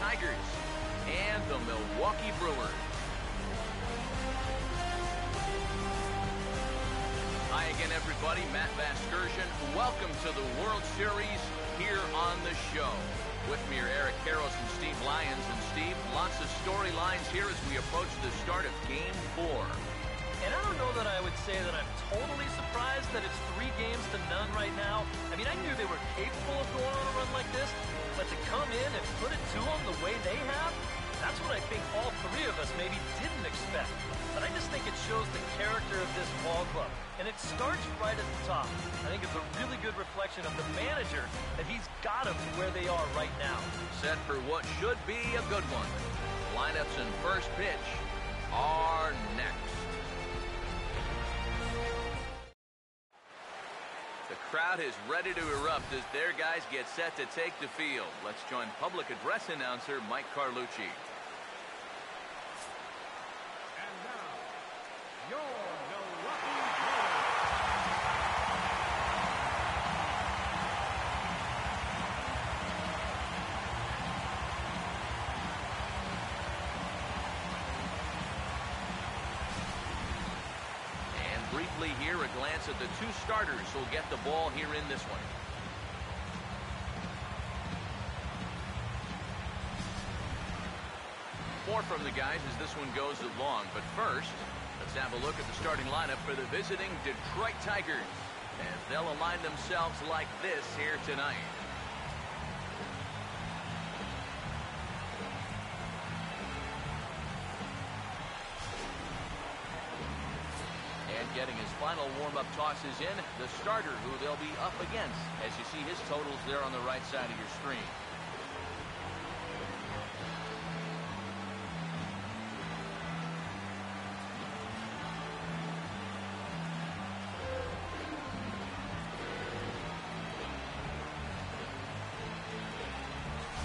Tigers and the Milwaukee Brewers. Hi again, everybody. Matt Vasgersian. Welcome to the World Series here on the show. With me are Eric Karros and Steve Lyons. And Steve, lots of storylines here as we approach the start of Game 4. And I don't know that I would say that I'm totally surprised that it's 3-0 right now. I mean, I knew they were capable of going on a run like this, but to come in and put it to them the way they have, that's what I think all three of us maybe didn't expect. But I just think it shows the character of this ball club. And it starts right at the top. I think it's a really good reflection of the manager that he's got them where they are right now. Set for what should be a good one. Lineups and first pitch are next. The crowd is ready to erupt as their guys get set to take the field. Let's join public address announcer Mike Carlucci. And now, your Milwaukee Briefly here, a glance at the two starters who'll get the ball here in this one. More from the guys as this one goes along. But first, let's have a look at the starting lineup for the visiting Detroit Tigers. And they'll align themselves like this here tonight. Getting his final warm-up tosses in, the starter who they'll be up against, as you see his totals there on the right side of your screen.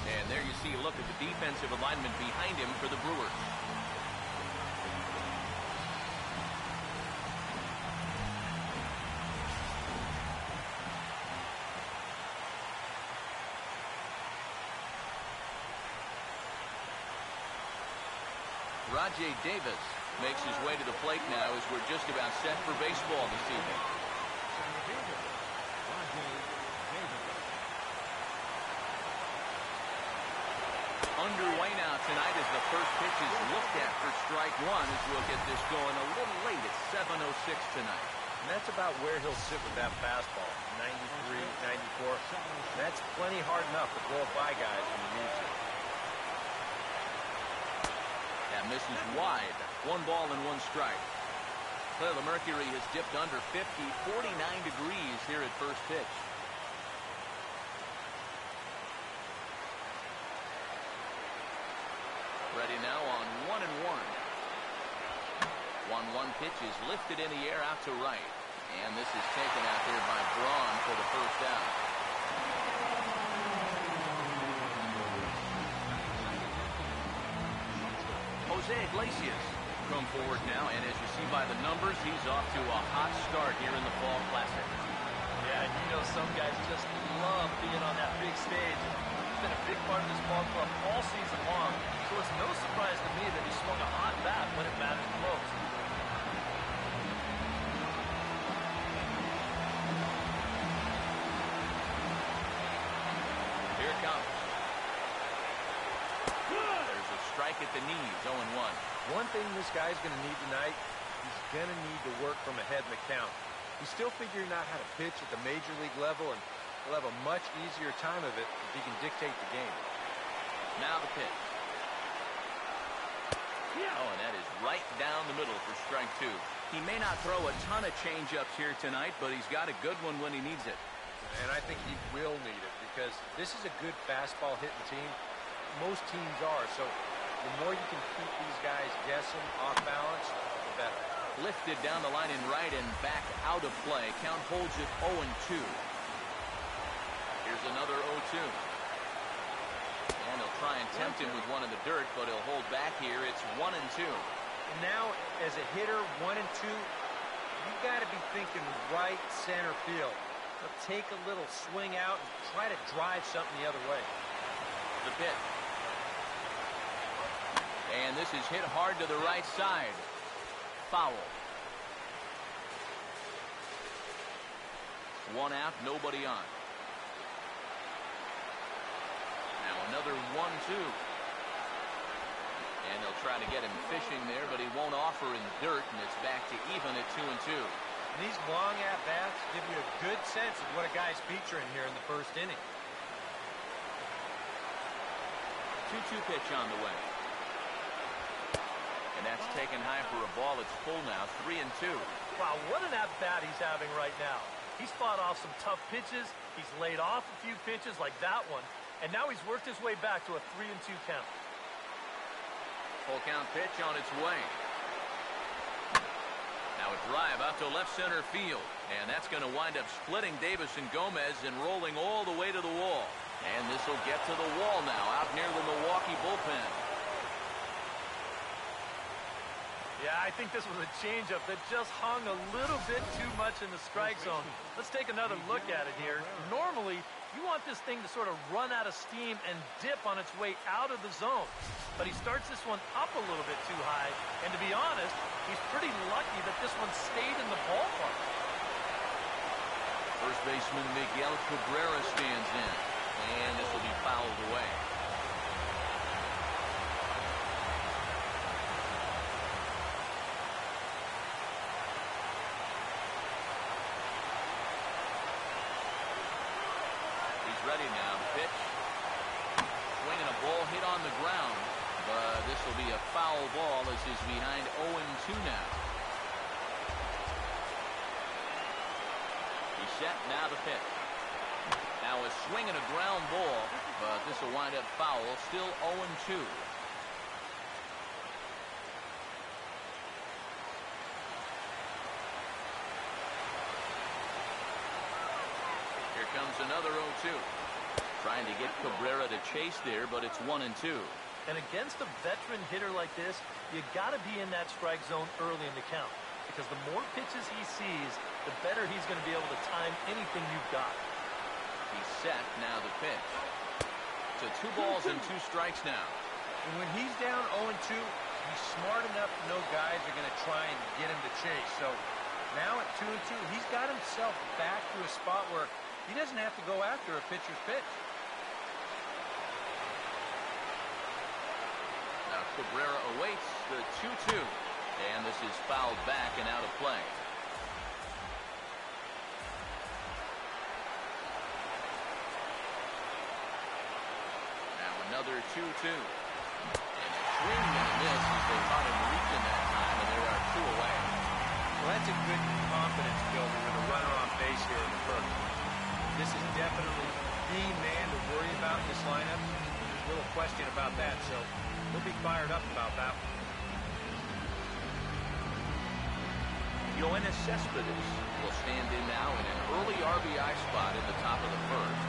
And there you see a look at the defensive alignment behind him for the Brewers. Rajay Davis makes his way to the plate now as we're just about set for baseball this evening. Underway now tonight as the first pitch is looked at for strike one as we'll get this going a little late at 7:06 tonight. And that's about where he'll sit with that fastball, 93, 94. That's plenty hard enough to blow by guys when you need to. That misses wide. 1 ball and 1 strike. Well, the mercury has dipped under 50, 49 degrees here at first pitch. Ready now on 1-1. 1-1 pitch is lifted in the air out to right. And this is taken out there by Braun for the first out. Jose Iglesias come forward now, and as you see by the numbers, he's off to a hot start here in the Fall Classic. Yeah, and you know some guys just love being on that big stage. He's been a big part of this ball club all season long, so it's no surprise to me that he swung a hot bat when it mattered the most. Here it comes. There's a strike at the knees, 0-1. One thing this guy's going to need tonight, he's going to need to work from ahead in the count. He's still figuring out how to pitch at the major league level, and he'll have a much easier time of it if he can dictate the game. Now the pitch. Oh, and that is right down the middle for strike 2. He may not throw a ton of changeups here tonight, but he's got a good one when he needs it. And I think he will need it because this is a good fastball hitting team. Most teams are, so the more you can keep these guys guessing off balance, the better. Lifted down the line in right and back out of play. Count holds it 0-2. Here's another 0-2. And he'll try and tempt him with one in the dirt, but he'll hold back here. It's 1-2. And now, as a hitter, 1 and 2, you got to be thinking right center field. Now take a little swing out and try to drive something the other way. The pitch. And this is hit hard to the right side. Foul. One out, nobody on. Now another 1-2. And they'll try to get him fishing there, but he won't offer in dirt, and it's back to even at 2-2. And these long at-bats give you a good sense of what a guy's featuring here in the first inning. 2-2 pitch on the way. And that's taken high for a ball. It's full now, 3-2. Wow, what an at-bat he's having right now. He's fought off some tough pitches. He's laid off a few pitches like that one. And now he's worked his way back to a 3-2 count. Full count pitch on its way. Now a drive out to left center field. And that's going to wind up splitting Davis and Gomez and rolling all the way to the wall. And this will get to the wall now out near the Milwaukee bullpen. Yeah, I think this was a changeup that just hung a little bit too much in the strike zone. Let's take another look at it here. Normally, you want this thing to sort of run out of steam and dip on its way out of the zone. But he starts this one up a little bit too high. And to be honest, he's pretty lucky that this one stayed in the ballpark. First baseman Miguel Cabrera stands in. And this will be fouled away. Ready now to pitch. Swinging a ball hit on the ground, but this will be a foul ball as he's behind 0-2 now. He's set now to pitch. Now a swing and a ground ball, but this will wind up foul. Still 0-2. Here comes another 0-2. Trying to get Cabrera to chase there, but it's 1-2. And against a veteran hitter like this, you got to be in that strike zone early in the count. Because the more pitches he sees, the better he's going to be able to time anything you've got. He's set now to pitch. So 2 balls and 2 strikes now. And when he's down 0-2, he's smart enough to know guys are going to try and get him to chase. So now at 2-2, he's got himself back to a spot where he doesn't have to go after a pitcher's pitch. Now Cabrera awaits the 2-2. And this is fouled back and out of play. Now another 2-2. And a swing and a miss as they caught him reaching that time, and there are 2 away. Well, that's a good confidence builder with a runner on base here in the first. This is definitely the man to worry about in this lineup. There's little question about that, so he'll be fired up about that one. Yoenis Cespedes will stand in now in an early RBI spot in the top of the first.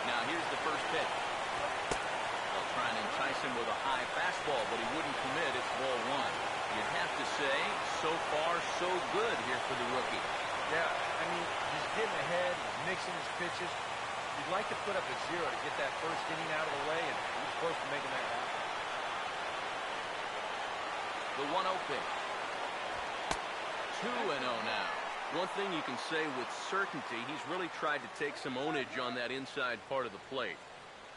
Now here's the first pitch. They'll try and entice him with a high fastball, but he wouldn't commit. It's ball 1. You'd have to say, so far, so good here for the rookie. Yeah, I mean, he's getting ahead, he's mixing his pitches. You'd like to put up a 0 to get that first inning out of the way, and he's close to making that happen. The 1-0 pitch. 2-0 now. One thing you can say with certainty, he's really tried to take some ownage on that inside part of the plate.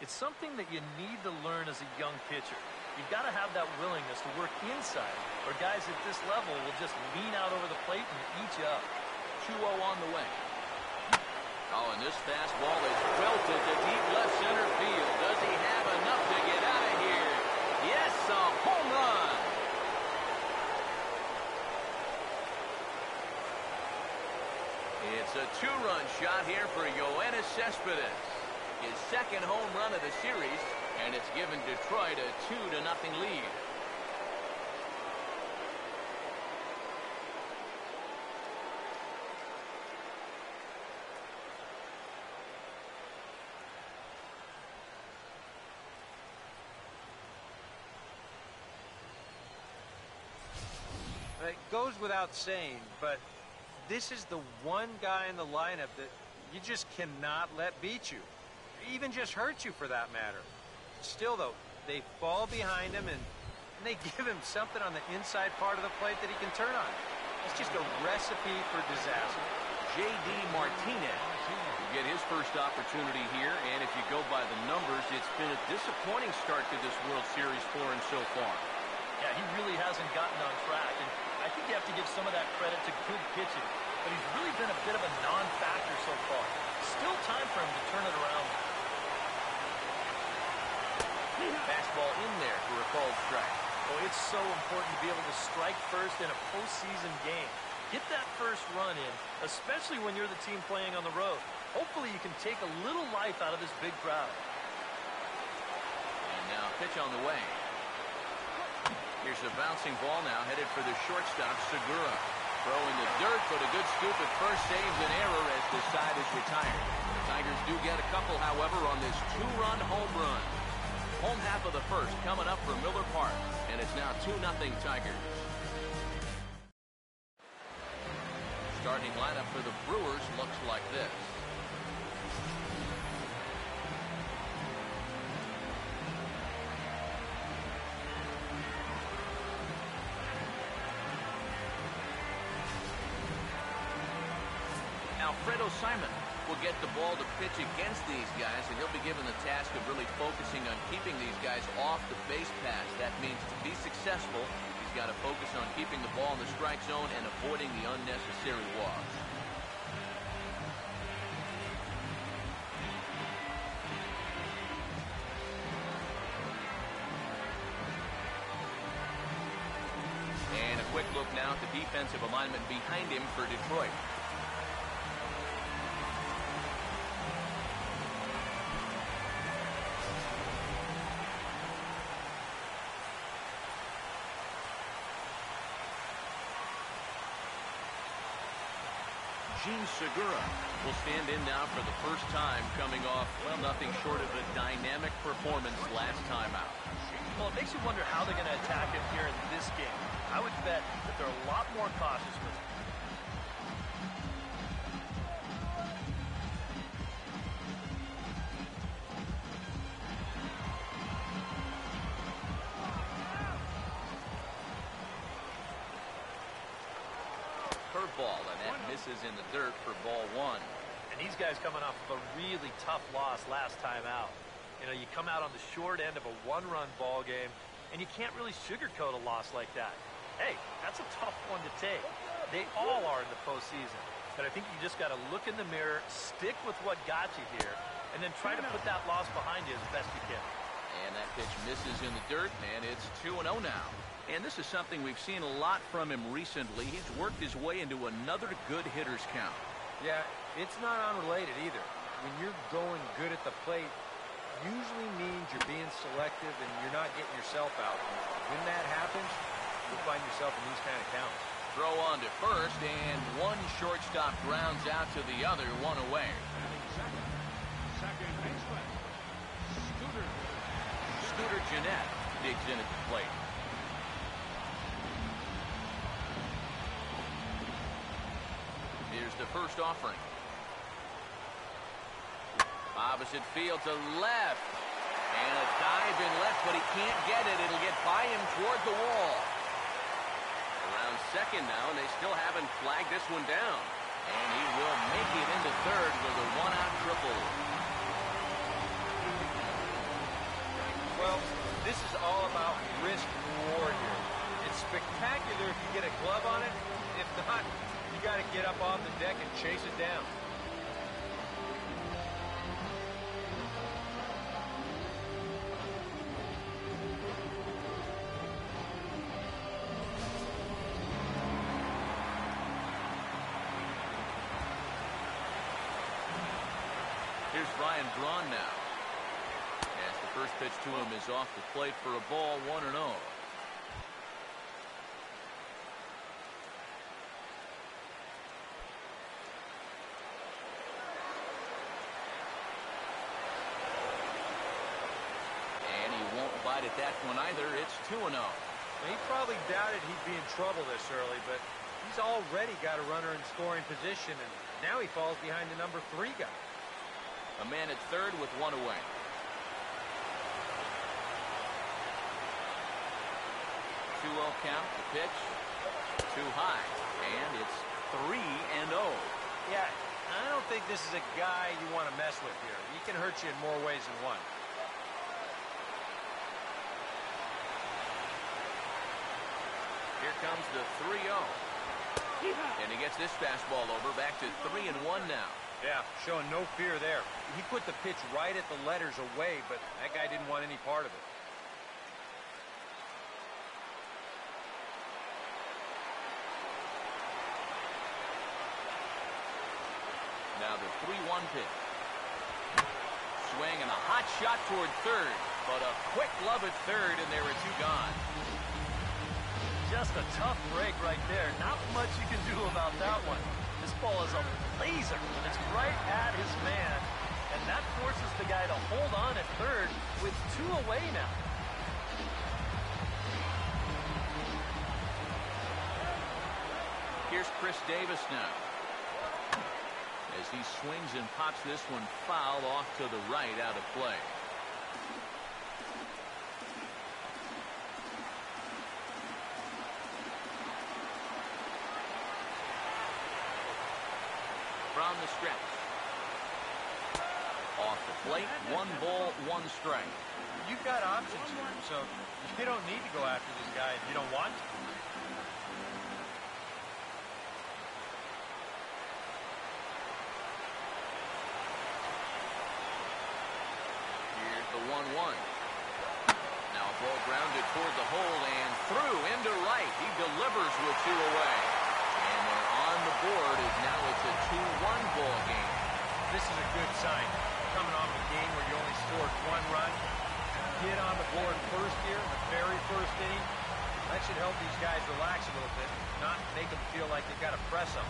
It's something that you need to learn as a young pitcher. You've got to have that willingness to work inside, or guys at this level will just lean out over the plate and eat you up. 2-0 on the way. Oh, and this fastball is belted to deep left center field. Does he have enough to get out of here? Yes, a home run. It's a 2-run shot here for Yoenis Cespedes. His second home run of the series, and it's given Detroit a 2-0 lead. It goes without saying, but this is the one guy in the lineup that you just cannot let beat you, even just hurt you for that matter. Still, though, they fall behind him and they give him something on the inside part of the plate that he can turn on. It's just a recipe for disaster. J.D. Martinez will get his first opportunity here, and if you go by the numbers, it's been a disappointing start to this World Series for him so far. Yeah, he really hasn't gotten on track, and I think you have to give some of that credit to good pitching, but he's really been a bit of a non-factor so far. Still time for him to turn it around. Fastball in there for a called strike. Oh, it's so important to be able to strike first in a postseason game. Get that first run in, especially when you're the team playing on the road. Hopefully you can take a little life out of this big crowd. And now pitch on the way. Here's a bouncing ball now headed for the shortstop, Segura. Throw in the dirt, but a good scoop at first saves an error as the side is retired. The Tigers do get a couple, however, on this two-run home run. Home half of the first coming up for Miller Park, and it's now 2-0 Tigers. Starting lineup for the Brewers looks like this. Alfredo Simon will get the ball to pitch against these guys, and he'll be given the task of really focusing on keeping these guys off the base paths. That means to be successful, he's got to focus on keeping the ball in the strike zone and avoiding the unnecessary walks. And a quick look now at the defensive alignment behind him for Detroit. Segura will stand in now for the first time, coming off, well, nothing short of a dynamic performance last time out. Well, it makes you wonder how they're going to attack him here in this game. I would bet that they're a lot more cautious with him. Curveball, and that misses in the dirt for ball one. And these guys coming off of a really tough loss last time out. You know, you come out on the short end of a one-run ball game, and you can't really sugarcoat a loss like that. Hey, that's a tough one to take. They all are in the postseason. But I think you just got to look in the mirror, stick with what got you here, and then try to put that loss behind you as best you can. And that pitch misses in the dirt, and it's 2-0 now. And this is something we've seen a lot from him recently. He's worked his way into another good hitter's count. Yeah, it's not unrelated either. When you're going good at the plate, usually means you're being selective and you're not getting yourself out. When that happens, you'll find yourself in these kind of counts. Throw on to first, and one shortstop grounds out to the other, one away. Second baseman, Scooter Gennett digs in at the plate. Here's the first offering. Opposite field to left. And a dive in left, but he can't get it. It'll get by him toward the wall. Around second now, and they still haven't flagged this one down. And he will make it into third with a one-out triple. Well, this is all about risk-reward here. It's spectacular if you get a glove on it. If not, you got to get up off the deck and chase it down. Here's Ryan Braun now. As the first pitch to him is off the plate for a ball, 1-0. And he won't bite at that one either. It's 2-0. He probably doubted he'd be in trouble this early, but He's already got a runner in scoring position, and now he falls behind the number 3 guy. A man at third with one away. 2-0 count, the pitch, too high, and it's 3-0. Yeah, I don't think this is a guy you want to mess with here. He can hurt you in more ways than one. Here comes the 3-0. And he gets this fastball over, back to 3-1 now. Yeah, showing no fear there. He put the pitch right at the letters away, but that guy didn't want any part of it. Now the 3-1 pitch. Swing and a hot shot toward third, but a quick glove at third, and there are 2 gone. Just a tough break right there. Not much you can do about that one. This ball is a laser, and it's right at his man. And that forces the guy to hold on at third with 2 away now. Here's Chris Davis now. As he swings and pops this one foul off to the right, out of play. From the stretch. Off the plate, 1 ball, 1 strike. You've got options here, so you don't need to go after this guy if you don't want to. Here's the 1-1. Now a ball grounded toward the hole and through into right. He delivers with 2 away. And they're on the board as now it's a 2-1 ball game. This is a good sign. Coming off a game where you only scored 1 run, get on the board first here, the very first inning. That should help these guys relax a little bit, not make them feel like they've got to press them.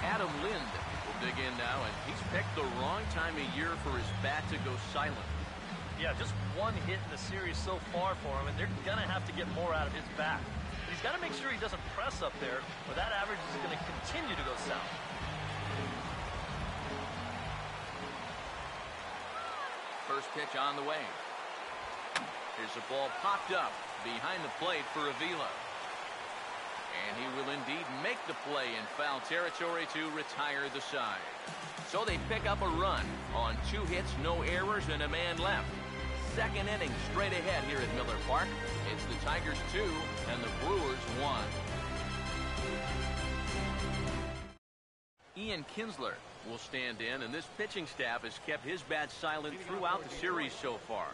Adam Lind will dig in now, and he's picked the wrong time of year for his bat to go silent. Yeah, just 1 hit in the series so far for him, and they're going to have to get more out of his bat. He's got to make sure he doesn't press up there, or that average is going to continue to go south. First pitch on the way. Here's a ball popped up behind the plate for Avila. And he will indeed make the play in foul territory to retire the side. So they pick up a run on 2 hits, no errors, and a man left. Second inning straight ahead here at Miller Park. It's the Tigers 2 and the Brewers 1. Ian Kinsler will stand in, and this pitching staff has kept his bat silent throughout the series so far.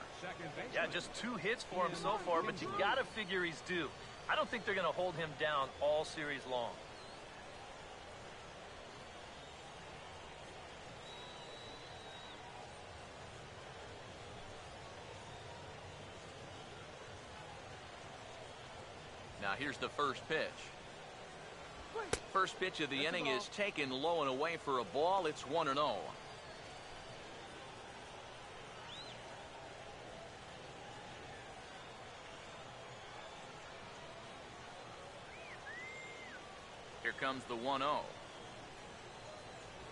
Yeah, just 2 hits for him so far, but you got to figure he's due. I don't think they're going to hold him down all series long. Now here's the first pitch. First pitch of the inning is taken low and away for a ball. It's 1-0. Here comes the 1-0.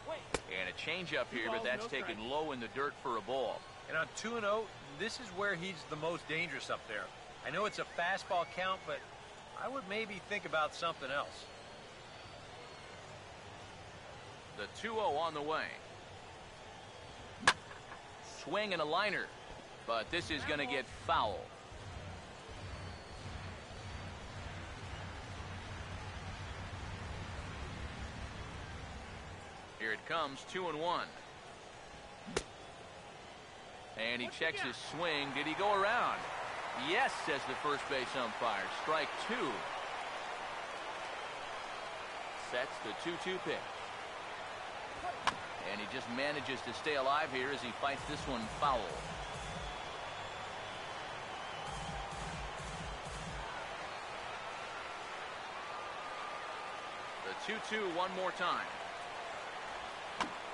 And a changeup here, but that's taken low in the dirt for a ball. And on 2-0, this is where he's the most dangerous up there. I know it's a fastball count, but I would maybe think about something else. The 2-0 on the way. Swing and a liner, but this is going to get foul. Here it comes, 2-1. And he checks his swing. Did he go around? Yes, says the first base umpire. Strike 2. Sets the 2-2 pitch. And he just manages to stay alive here as he fights this one foul. The 2-2 one more time.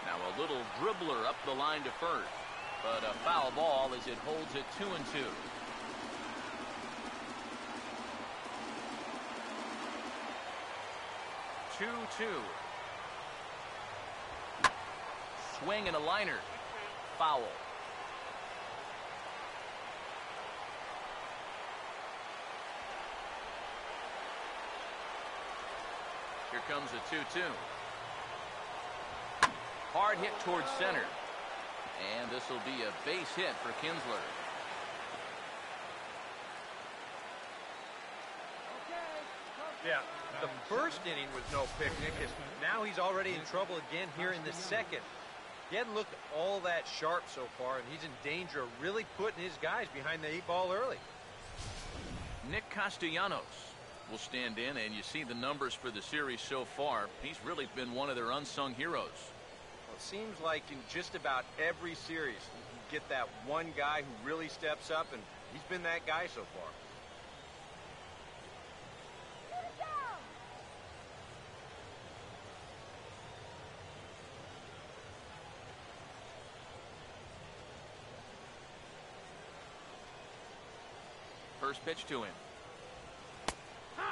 Now a little dribbler up the line to first, but a foul ball as it holds it 2-2. 2-2. Swing and a liner. Foul. Here comes a 2-2. Hard hit towards center. And this will be a base hit for Kinsler. Yeah, the first inning was no picnic, and now he's already in trouble again here in the second. He hadn't looked all that sharp so far, and he's in danger of really putting his guys behind the 8-ball early. Nick Castellanos will stand in, and you see the numbers for the series so far. He's really been one of their unsung heroes. Well, it seems like in just about every series, you can get that one guy who really steps up, and he's been that guy so far. First pitch to him.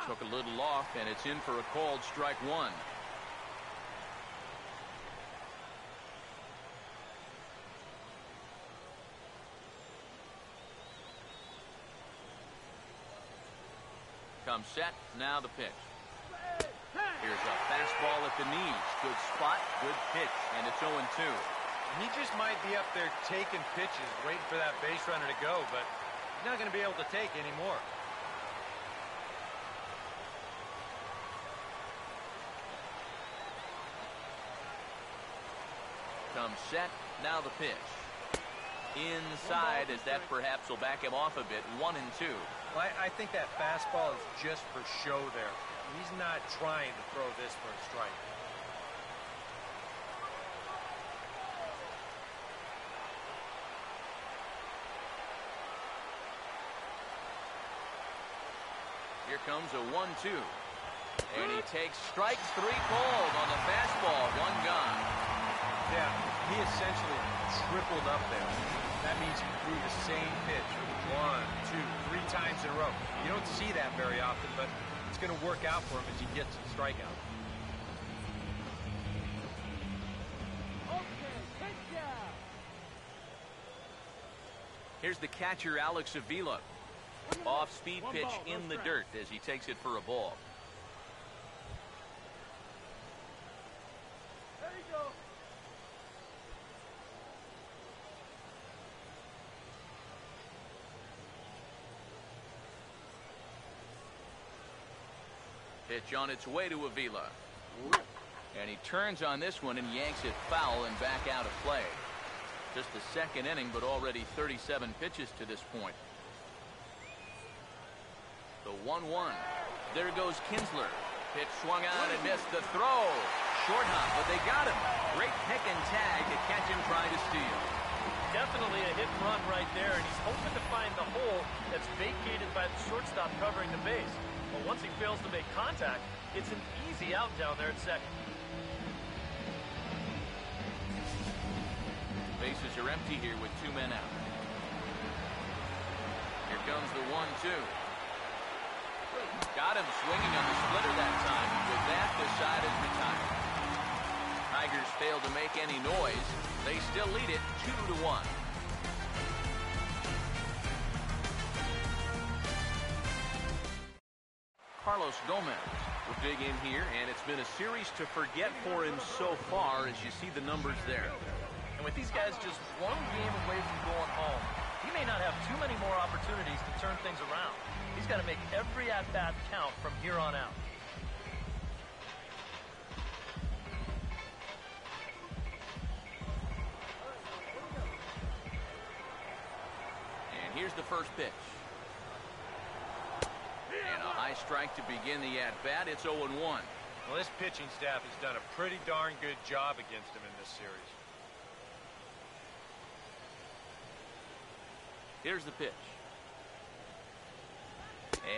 Took a little off, and it's in for a called strike one. Comes set, now the pitch. Here's a fastball at the knees. Good spot, good pitch, and it's 0-2. He just might be up there taking pitches, waiting for that base runner to go, but he's not going to be able to take anymore. Comes set, now the pitch. Inside, as that perhaps will back him off a bit. 1-2. Well, I think that fastball is just for show there. He's not trying to throw this for a strike. Here comes a 1-2. And he takes strike three called on the fastball. One gone. Yeah, he essentially tripled up there. That means he threw the same pitch 1, 2, 3 times in a row. You don't see that very often, but it's going to work out for him as he gets the strikeout. Here's the catcher, Alex Avila. Off-speed pitch in the dirt as he takes it for a ball. There you go. Pitch on its way to Avila. And he turns on this one and yanks it foul and back out of play. Just the second inning, but already 37 pitches to this point. The 1-1. There goes Kinsler. Pitch swung on and missed. The throw. Short hop, but they got him. Great pick and tag to catch him trying to steal. Definitely a hit and run right there, and he's hoping to find the hole that's vacated by the shortstop covering the base. But once he fails to make contact, it's an easy out down there at second. Bases are empty here with 2 men out. Here comes the 1-2. Got him swinging on the splitter that time. With that, the side is retired. Tigers fail to make any noise. They still lead it 2-1. Carlos Gomez will dig in here, and it's been a series to forget for him so far as you see the numbers there. And with these guys just one game away from going home, he may not have too many more opportunities to turn things around. He's got to make every at-bat count from here on out. And here's the first pitch. And a high strike to begin the at-bat. It's 0-1. Well, this pitching staff has done a pretty darn good job against him in this series. Here's the pitch.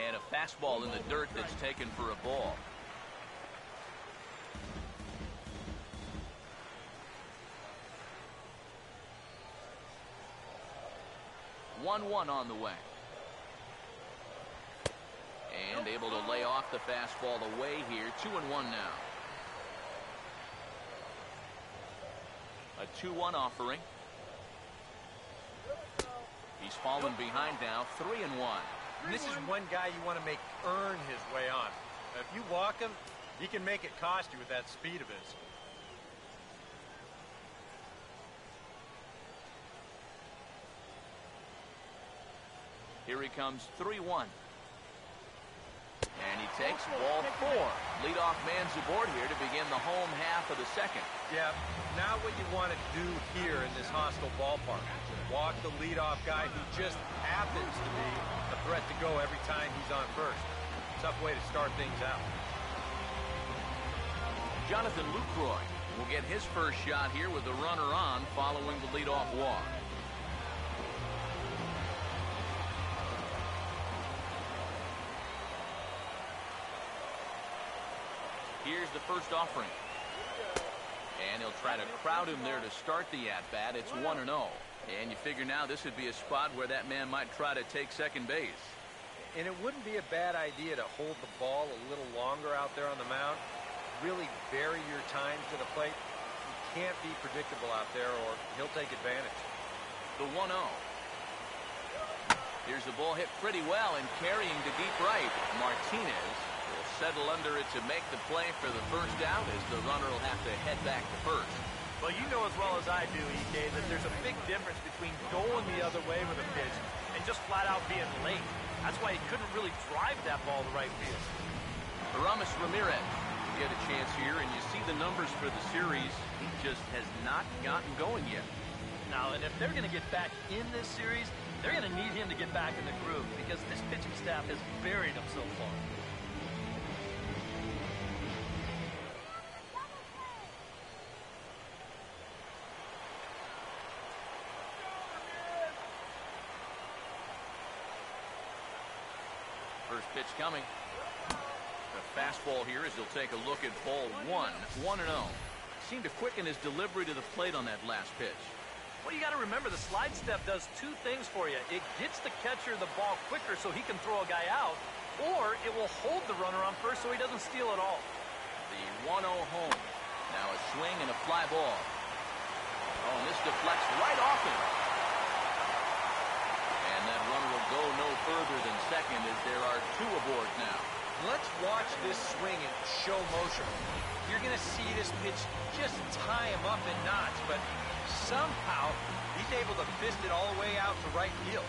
And a fastball in the dirt that's taken for a ball. One on the way. And able to lay off the fastball away here. 2-1 now. A 2-1 offering. He's fallen behind now, 3-1. This is one guy you want to make earn his way on. If you walk him, he can make it cost you with that speed of his. Here he comes, 3-1. And he takes ball 4. Leadoff man's aboard here to begin the home half of the second. Yeah, not what you want to do here in this hostile ballpark. Walk the leadoff guy who just happens to be a threat to go every time he's on first. Tough way to start things out. Jonathan Lucroy will get his first shot here with the runner on following the leadoff walk. Here's the first offering. And he'll try to crowd him there to start the at-bat. It's 1-0. And you figure now this would be a spot where that man might try to take second base. And it wouldn't be a bad idea to hold the ball a little longer out there on the mound. Really vary your time to the plate. You can't be predictable out there or he'll take advantage. The 1-0. Here's the ball hit pretty well and carrying to deep right. Martinez will settle under it to make the play for the first out as the runner will have to head back to first. Well, you know as well as I do, EK, that there's a big difference between going the other way with a pitch and just flat out being late. That's why he couldn't really drive that ball to right field. Aramis Ramirez will get a chance here, and you see the numbers for the series. He just has not gotten going yet. Now, and if they're going to get back in this series, they're going to need him to get back in the groove because this pitching staff has buried him so far. First pitch coming. The fastball here as he'll take a look at ball 1-0. Seemed to quicken his delivery to the plate on that last pitch. Well, you got to remember the slide step does two things for you. It gets the catcher the ball quicker so he can throw a guy out, or it will hold the runner on first so he doesn't steal it all. The 1-0 home. Now a swing and a fly ball. Oh, and this deflects right off him. And that runner will go no further than second as there are two aboard now. Let's watch this swing in show motion. You're going to see this pitch just tie him up in knots, but somehow he's able to fist it all the way out to right field.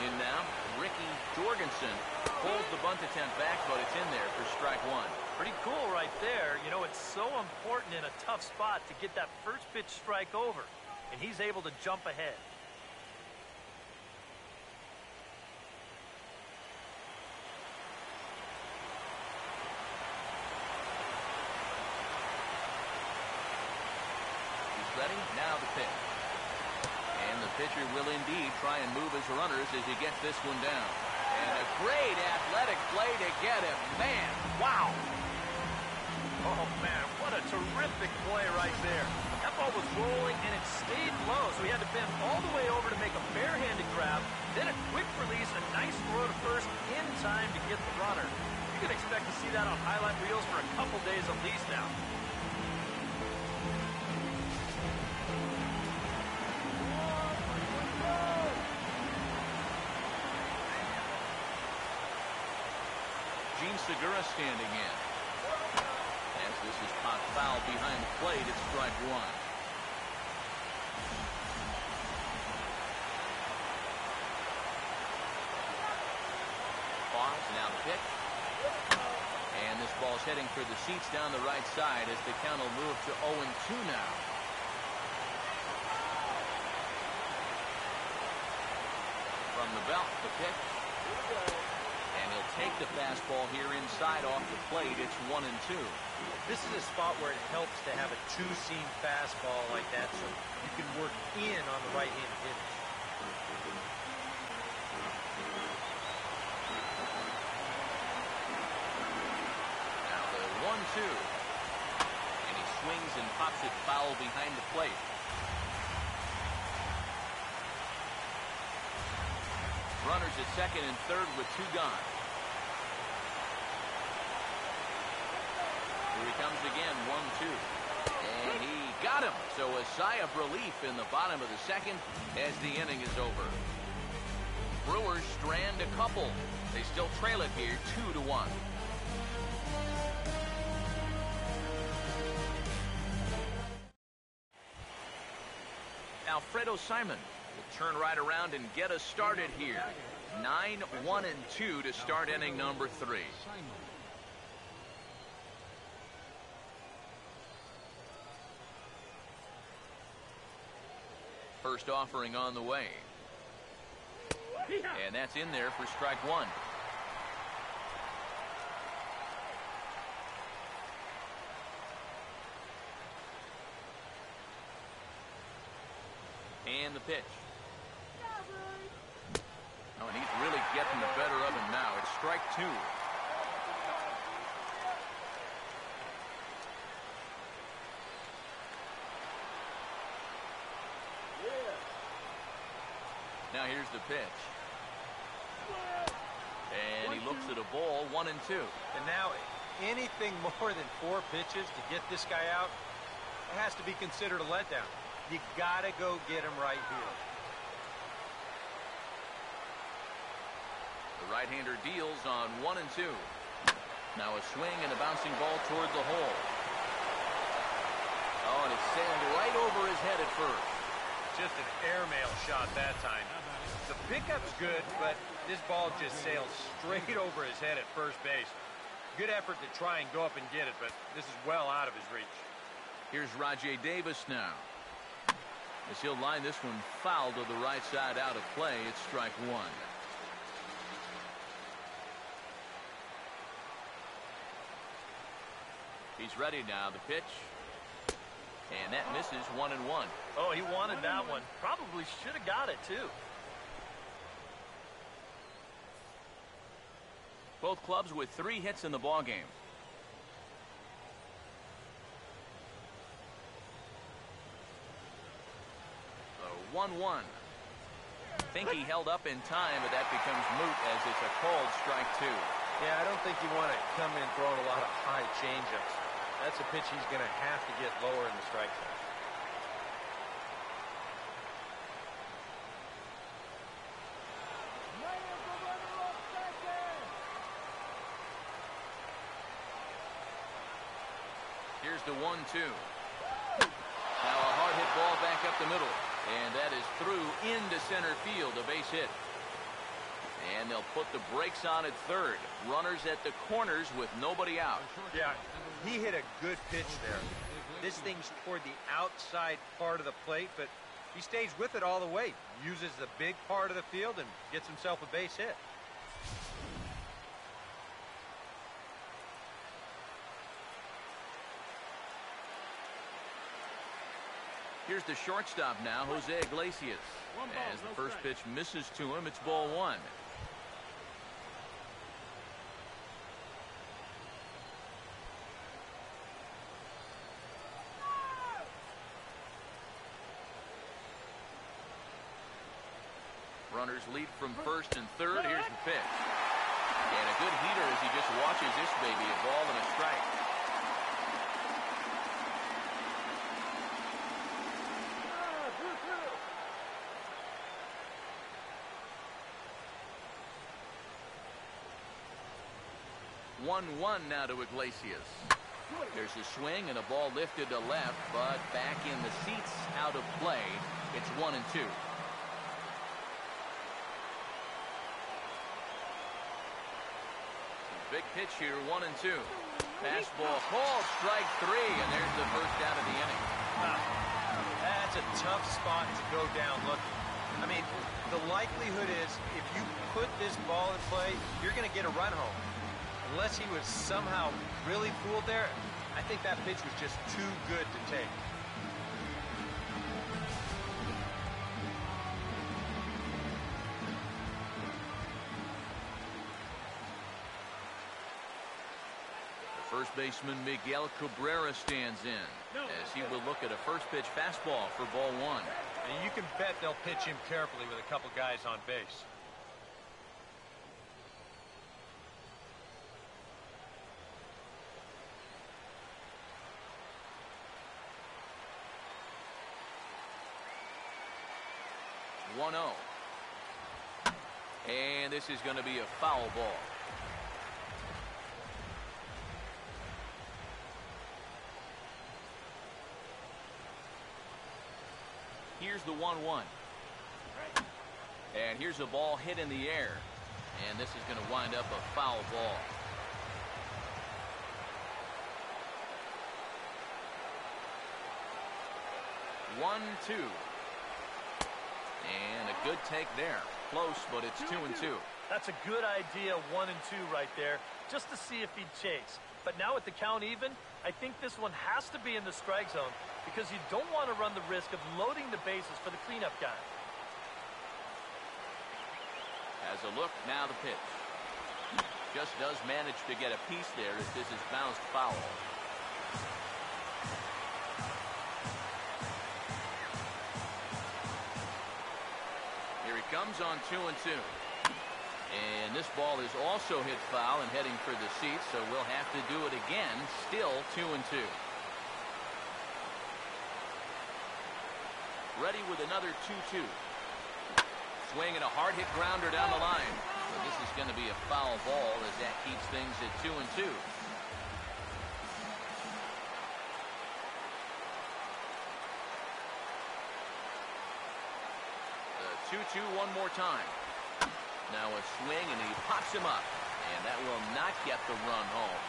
In now, Ricky Jorgensen pulls the bunt attempt back, but it's in there for strike one. Pretty cool right there. You know, it's so important in a tough spot to get that first pitch strike over, and he's able to jump ahead. He's ready, now the pitch. And the pitcher will indeed try and move his runners as he gets this one down. And a great athletic play to get him. Man, wow. Oh, man, what a terrific play right there. That ball was rolling, and it stayed low, so he had to bend all the way over to make a barehanded grab, then a quick release, a nice throw to first in time to get the runner. You can expect to see that on highlight reels for a couple days at least now. Gene Segura standing in. As this is popped foul behind the plate, it's strike one. Pause, now the pitch. And this ball's heading for the seats down the right side as the count will move to 0-2 now. From the belt, the pitch. And he'll take the fastball here inside off the plate. It's 1-2. This is a spot where it helps to have a two-seam fastball like that so you can work in on the right-handed hitters. Now the 1-2. And he swings and pops it foul behind the plate. Runners at second and third with 2 gone. Here he comes again, 1-2. And he got him. So a sigh of relief in the bottom of the second as the inning is over. Brewers strand a couple. They still trail it here 2-1. Alfredo Simon will turn right around and get us started here. 9-1-2 to start inning number 3. First offering on the way. And that's in there for strike 1. And the pitch. Oh, and he's really getting the better of him now. It's strike 2. Now here's the pitch. And he looks at a ball, 1-2. And now anything more than 4 pitches to get this guy out, it has to be considered a letdown. You gotta go get him right here. The right-hander deals on 1-2. Now a swing and a bouncing ball toward the hole. Oh, and it's sailed right over his head at first. Just an airmail shot that time. The pickup's good, but this ball just sails straight over his head at first base. Good effort to try and go up and get it, but this is well out of his reach. Here's Rajay Davis now. As he'll line this one foul to the right side out of play. It's strike 1. He's ready now. The pitch. And that misses, 1-1. Oh, he wanted that one. Probably should have got it, too. Both clubs with 3 hits in the ballgame. So 1-1. Think he held up in time, but that becomes moot as it's a called strike 2. Yeah, I don't think you want to come in throwing a lot of high changeups. That's a pitch he's going to have to get lower in the strike zone. Here's the 1-2. Now a hard hit ball back up the middle. And that is through into center field, a base hit. And they'll put the brakes on at third. Runners at the corners with nobody out. Yeah, he hit a good pitch there. This thing's toward the outside part of the plate, but he stays with it all the way. Uses the big part of the field and gets himself a base hit. Here's the shortstop now, Jose Iglesias. As the first pitch misses to him, it's ball 1. Runners lead from first and third. Here's the pitch. And a good heater as he just watches this baby, a ball and a strike. One now to Iglesias. There's a swing and a ball lifted to left, but back in the seats, out of play. It's 1-2. Big pitch here, 1-2. Fastball called, strike 3, and there's the first out of the inning. That's a tough spot to go down looking. I mean, the likelihood is if you put this ball in play, you're going to get a run home. Unless he was somehow really fooled there, I think that pitch was just too good to take. First baseman Miguel Cabrera stands in as he will look at a first pitch fastball for ball 1. And you can bet they'll pitch him carefully with a couple guys on base. 1-0. And this is going to be a foul ball. Here's the 1-1. And here's a ball hit in the air. And this is going to wind up a foul ball. One, two. And a good take there. Close, but it's 2-2. That's a good idea, 1 and 2 right there, just to see if he'd chase. But now with the count even, I think this one has to be in the strike zone because you don't want to run the risk of loading the bases for the cleanup guy. As a look, now the pitch. Just does manage to get a piece there as this is bounced foul. Here he comes on 2-2. And this ball is also hit foul and heading for the seats, so we'll have to do it again. Still 2-2. Ready with another 2-2. Swing and a hard hit grounder down the line. So this is going to be a foul ball as that keeps things at 2-2. The 2-2 one more time. Now a swing and he pops him up. And that will not get the run home.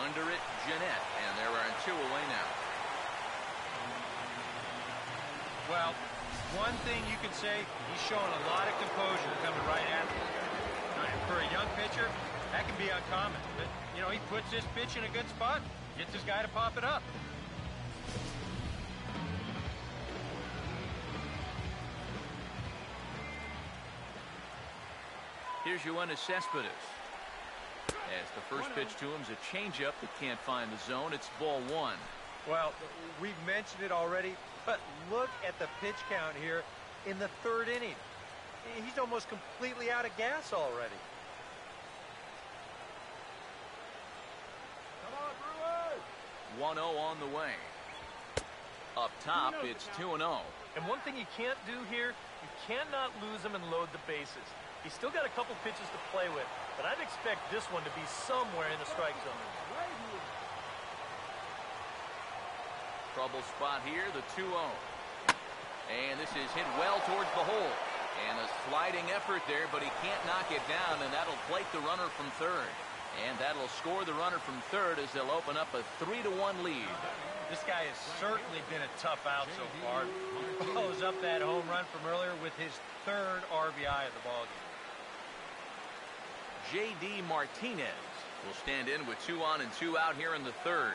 Under it, Jeanette. And there are 2 away now. Well, one thing you can say, he's showing a lot of composure coming right at him. For a young pitcher, that can be uncommon. But, you know, he puts this pitch in a good spot, gets his guy to pop it up. Here's Yoenis Cespedes. As the first pitch to him is a changeup that can't find the zone. It's ball 1. Well, we've mentioned it already, but look at the pitch count here in the 3rd inning. He's almost completely out of gas already. Come on, Brewers! 1-0 on the way. Up top, it's 2-0. And one thing you can't do here, you cannot lose him and load the bases. He's still got a couple pitches to play with, but I'd expect this one to be somewhere in the strike zone. Trouble spot here, the 2-0. And this is hit well towards the hole. And a sliding effort there, but he can't knock it down, and that'll plate the runner from 3rd. And that'll score the runner from 3rd as they'll open up a 3-1 lead. This guy has certainly been a tough out so far. Follows up that home run from earlier with his 3rd RBI of the ballgame. J.D. Martinez will stand in with 2 on and 2 out here in the 3rd.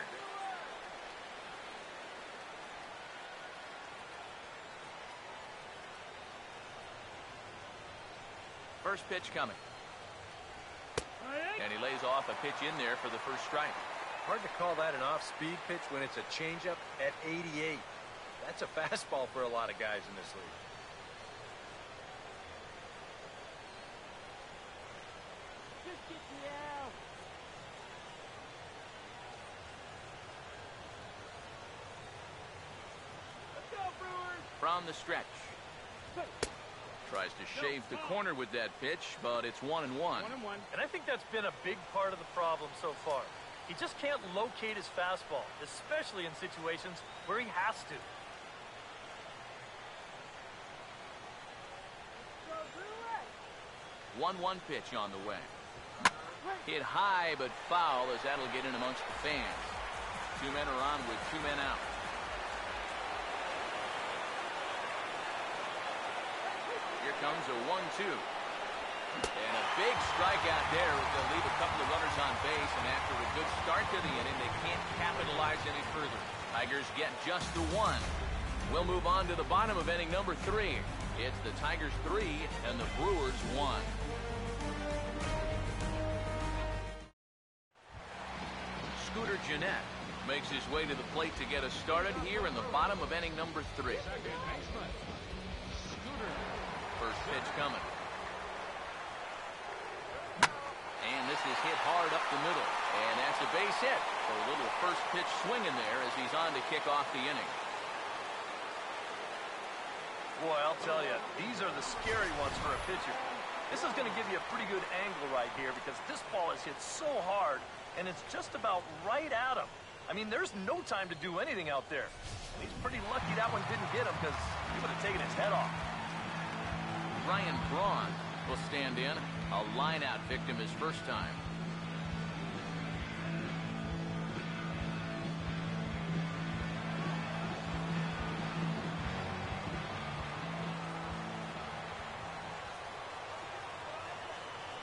First pitch coming. And he lays off a pitch in there for the first strike. Hard to call that an off-speed pitch when it's a changeup at 88. That's a fastball for a lot of guys in this league. Just get me out! Let's go, Brewers! From the stretch. Tries to shave the corner with that pitch, but it's 1-1. 1-1. And I think that's been a big part of the problem so far. He just can't locate his fastball, especially in situations where he has to. Go, Brewers! 1-1 pitch on the way. Hit high but foul as that'll get in amongst the fans. 2 men are on with 2 men out. Here comes a 1-2. And a big strikeout there as they'll leave a couple of runners on base. And after a good start to the inning, they can't capitalize any further. Tigers get just the 1. We'll move on to the bottom of inning number 3. It's the Tigers 3 and the Brewers 1. Scooter Jeanette makes his way to the plate to get us started here in the bottom of inning number 3. Second baseman. Scooter. First pitch coming. And this is hit hard up the middle. And that's a base hit. So a little first pitch swinging there as he's on to kick off the inning. Boy, I'll tell you, these are the scary ones for a pitcher. This is going to give you a pretty good angle right here because this ball is hit so hard, and it's just about right at him. I mean, there's no time to do anything out there. And he's pretty lucky that one didn't get him because he would have taken his head off. Ryan Braun will stand in. A line-out victim his first time.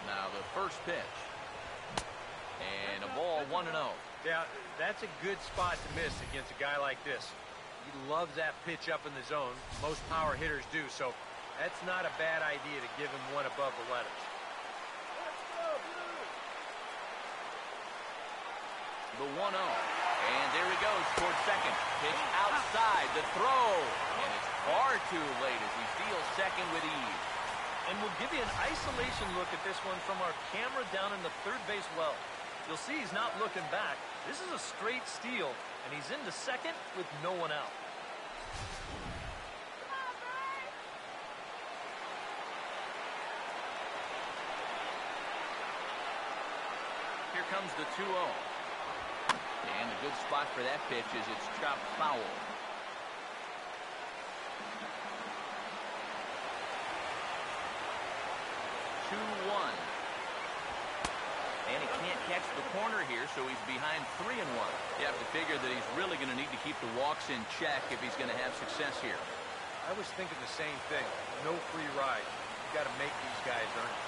Now the first pitch. And a ball 1-0. Yeah, that's a good spot to miss against a guy like this. He loves that pitch up in the zone. Most power hitters do, so that's not a bad idea to give him one above the letters. The 1-0. And there he goes towards second. Pitch outside. The throw. And it's far too late as he steals second with ease. And we'll give you an isolation look at this one from our camera down in the third base well. You'll see he's not looking back. This is a straight steal, and he's into second with no one out. Here comes the 2-0. And a good spot for that pitch is it's chopped foul. 2-1. And he can't catch the corner here, so he's behind 3-1. You have to figure that he's really going to need to keep the walks in check if he's going to have success here. I was thinking the same thing. No free ride. You got to make these guys earn it.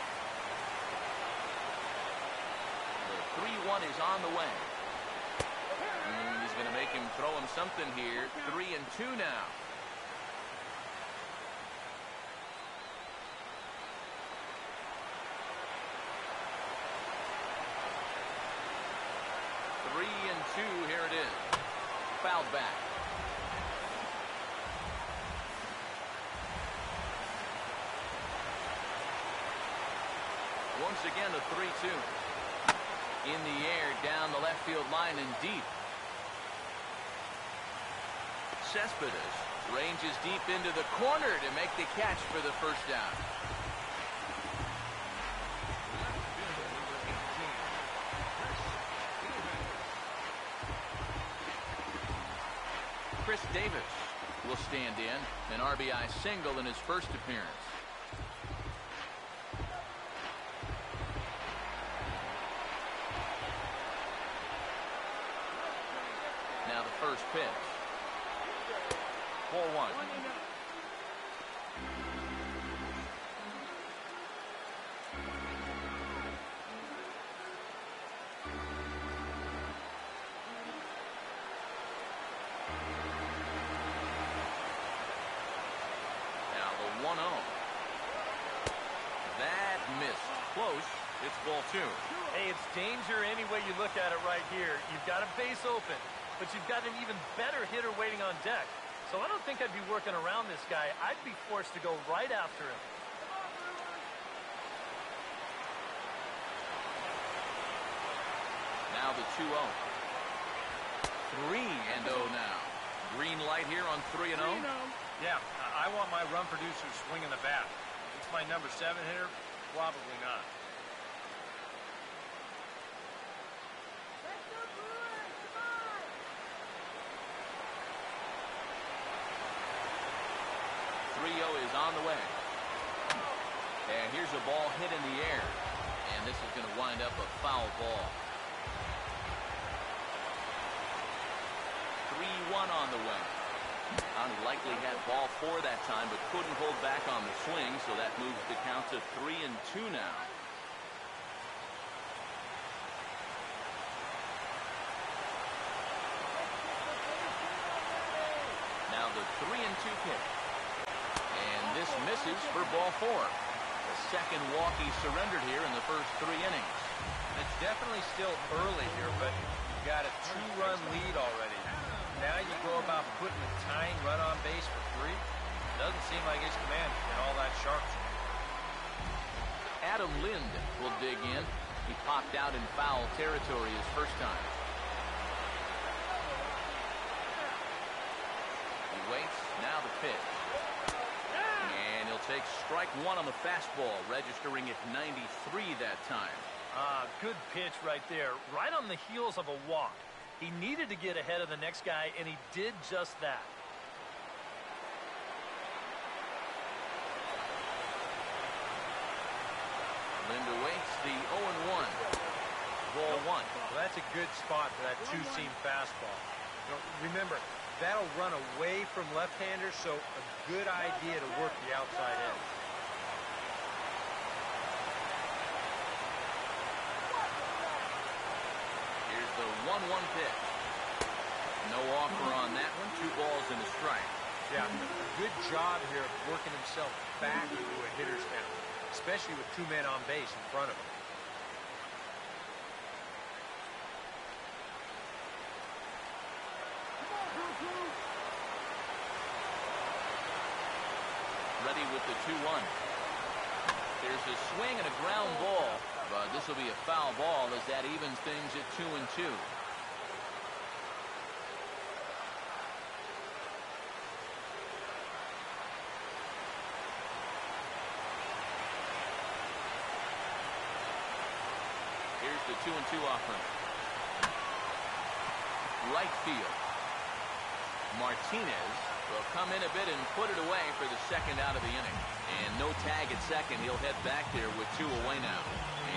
The 3-1 is on the way. And he's going to make him throw him something here. 3-2 now. Here it is. Fouled back. Once again, a 3-2. In the air, down the left field line and deep. Cespedes ranges deep into the corner to make the catch for the first down. Chris Davis will stand in, an RBI single in his first appearance. Now the first pitch. 4-1. That missed. Close. It's ball 2. Hey, it's danger any way you look at it right here. You've got a base open, but you've got an even better hitter waiting on deck. So I don't think I'd be working around this guy. I'd be forced to go right after him. Now the 2-0. 3-0 now. Green light here on 3-0. Yeah, I want my run producer swinging the bat. It's my number 7 hitter? Probably not. Let's go, Brewers! Come on! 3-0 is on the way. And here's a ball hit in the air. And this is going to wind up a foul ball. 3-1 on the way. He likely had ball 4 that time, but couldn't hold back on the swing, so that moves the count to 3-2 now. Now the 3-2 pitch. And this misses for ball 4. The second walk he surrendered here in the first 3 innings. It's definitely still early here, but you've got a 2-run lead already. Now you go about putting a tying run on base for 3. Doesn't seem like his command has been all that sharp. Adam Lind will dig in. He popped out in foul territory his first time. He waits. Now the pitch. takes strike one on the fastball, registering at 93 that time. Good pitch right there, right on the heels of a walk. He needed to get ahead of the next guy, and he did just that. Lind awaits the 0-1. Ball one. Well, that's a good spot for that two-seam fastball. Remember, that'll run away from left-handers, so a good idea to work the outside edge. Here's the 1-1 pitch. No offer on that one. 2 balls and a strike. Yeah, good job here of working himself back into a hitter's count, especially with 2 men on base in front of him. Ready with the 2-1. There's a swing and a ground ball, but this will be a foul ball as that evens things at 2-2. Here's the 2-2 offering. Right field. Martinez will come in a bit and put it away for the second out of the inning. And no tag at second. He'll head back there with 2 away now.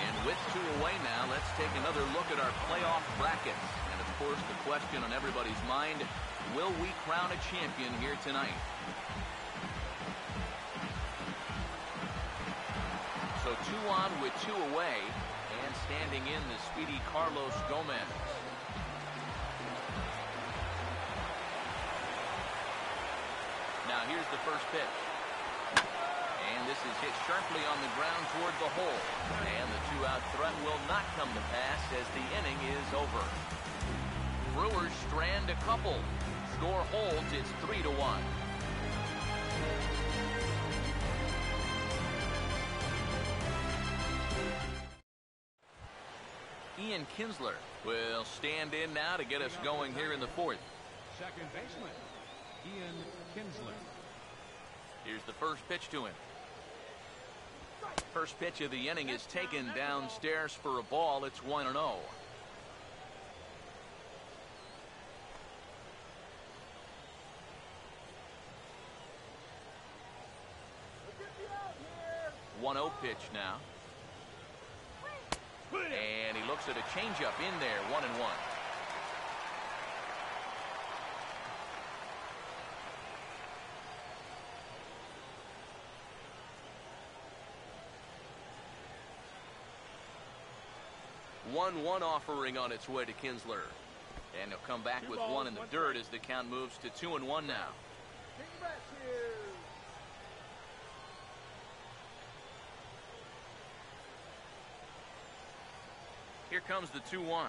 And with 2 away now, let's take another look at our playoff brackets. And of course, the question on everybody's mind, will we crown a champion here tonight? So 2 on with 2 away. And standing in the speedy Carlos Gomez. Now here's the first pitch. And this is hit sharply on the ground toward the hole. And the 2-out threat will not come to pass as the inning is over. Brewers strand a couple. Score holds, it's 3-1. Ian Kinsler will stand in now to get us going here in the 4th. Second baseman, Ian Kinsler. Here's the first pitch to him. First pitch of the inning is taken downstairs for a ball. It's 1-0. One-0 pitch now. And he looks at a changeup in there, 1-1. One offering on its way to Kinsler. And he'll come back with 1 in the dirt as the count moves to 2-1 now. Here comes the 2-1.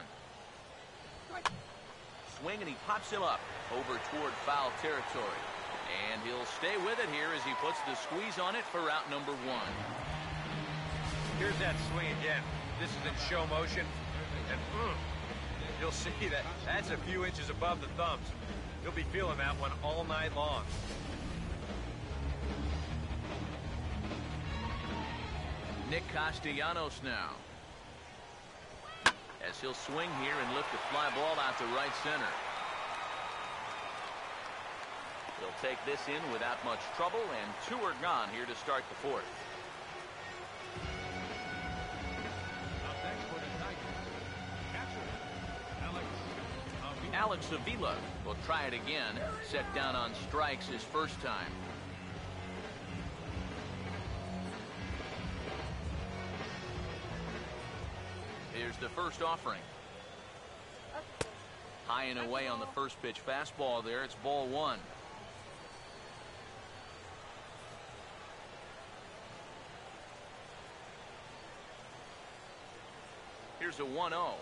Swing and he pops him up over toward foul territory. And he'll stay with it here as he puts the squeeze on it for out number 1. Here's that swing again. This is in show motion. And you'll see that that's a few inches above the thumbs. He'll be feeling that one all night long. Nick Castellanos now. As he'll swing here and lift a fly ball out to right center. He'll take this in without much trouble, and 2 are gone here to start the 4th. Up next for the Tigers, catcher, Alex Avila will try it again. Set down on strikes his first time. Here's the first offering. High and away on the first pitch fastball there. It's ball 1. Here's a 1-0.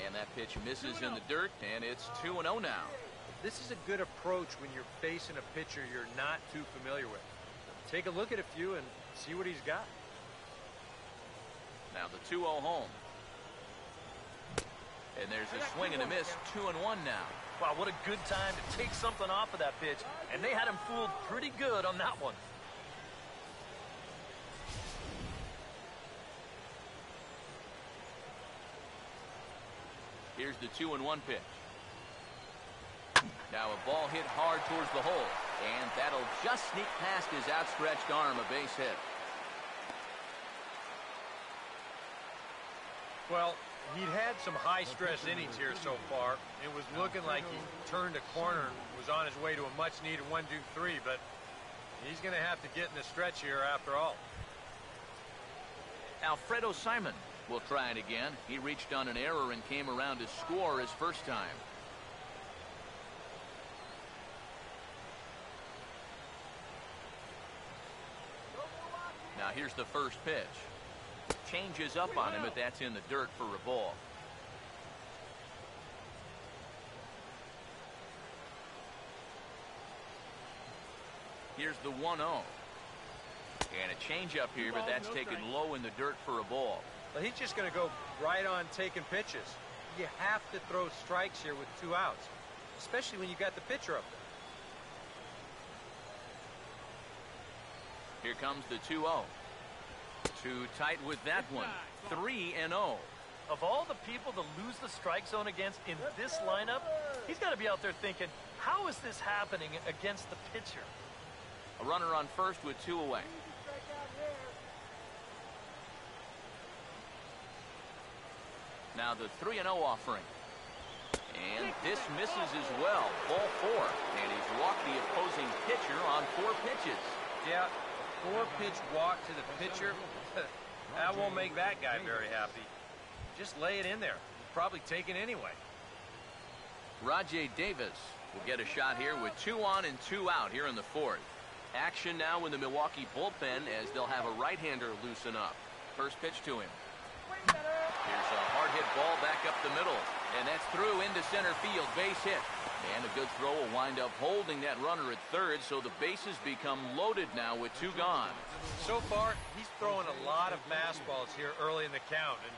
And that pitch misses in the dirt, and it's 2-0 now. This is a good approach when you're facing a pitcher you're not too familiar with. Take a look at a few and see what he's got. Now the 2-0 home. And there's a swing and a miss, 2-1 now. Wow, what a good time to take something off of that pitch. And they had him fooled pretty good on that one. Here's the 2-1 pitch. Now a ball hit hard towards the hole, and that'll just sneak past his outstretched arm, a base hit. Well, he'd had some high-stress innings here so far. It was looking like he turned a corner and was on his way to a much-needed 1-2-3, but he's going to have to get in the stretch here after all. Alfredo Simon will try it again. He reached on an error and came around to score his first time. Now here's the first pitch. Changes up on him, but that's in the dirt for a ball. Here's the 1-0. And a changeup here, but that's taken low in the dirt for a ball. But he's just going to go right on taking pitches. You have to throw strikes here with 2 outs, especially when you got the pitcher up there. Here comes the 2-0. Too tight with that one. 3-0. Of all the people to lose the strike zone against in this lineup, he's got to be out there thinking, how is this happening against the pitcher? A runner on first with 2 away. Now the 3-0 offering. And this misses as well. Ball 4. And he's walked the opposing pitcher on 4 pitches. Yeah, 4-pitch walk to the pitcher. That won't make that guy very happy. Just lay it in there. Probably take it anyway. Rajay Davis will get a shot here with 2 on and 2 out here in the 4th. Action now in the Milwaukee bullpen as they'll have a right-hander loosen up. First pitch to him. Here's a hard hit ball back up the middle, and that's through into center field. Base hit. And a good throw will wind up holding that runner at third, so the bases become loaded now with 2 gone. So far, he's throwing a lot of fastballs here early in the count, and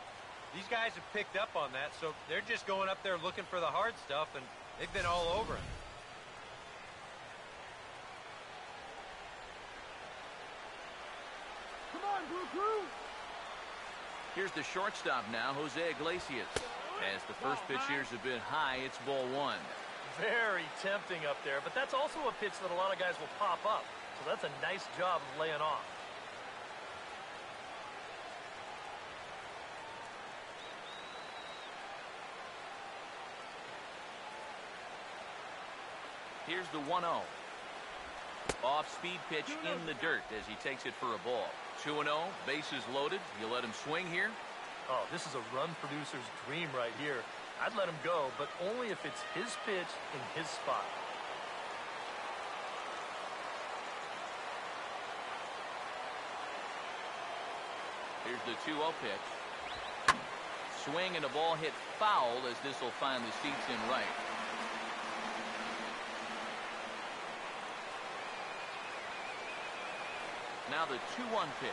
these guys have picked up on that, so they're just going up there looking for the hard stuff, and they've been all over him. Come on, Brew. Here's the shortstop now, Jose Iglesias. As the first pitch here's a bit high, it's ball 1. Very tempting up there, but that's also a pitch that a lot of guys will pop up. So that's a nice job of laying off. Here's the 1-0. Off-speed pitch in the dirt as he takes it for a ball. 2-0, bases loaded. You let him swing here? Oh, this is a run producer's dream right here. I'd let him go, but only if it's his pitch in his spot. Here's the 2-0 pitch. Swing and a ball hit foul as this will find the seats in right. Now the 2-1 pitch.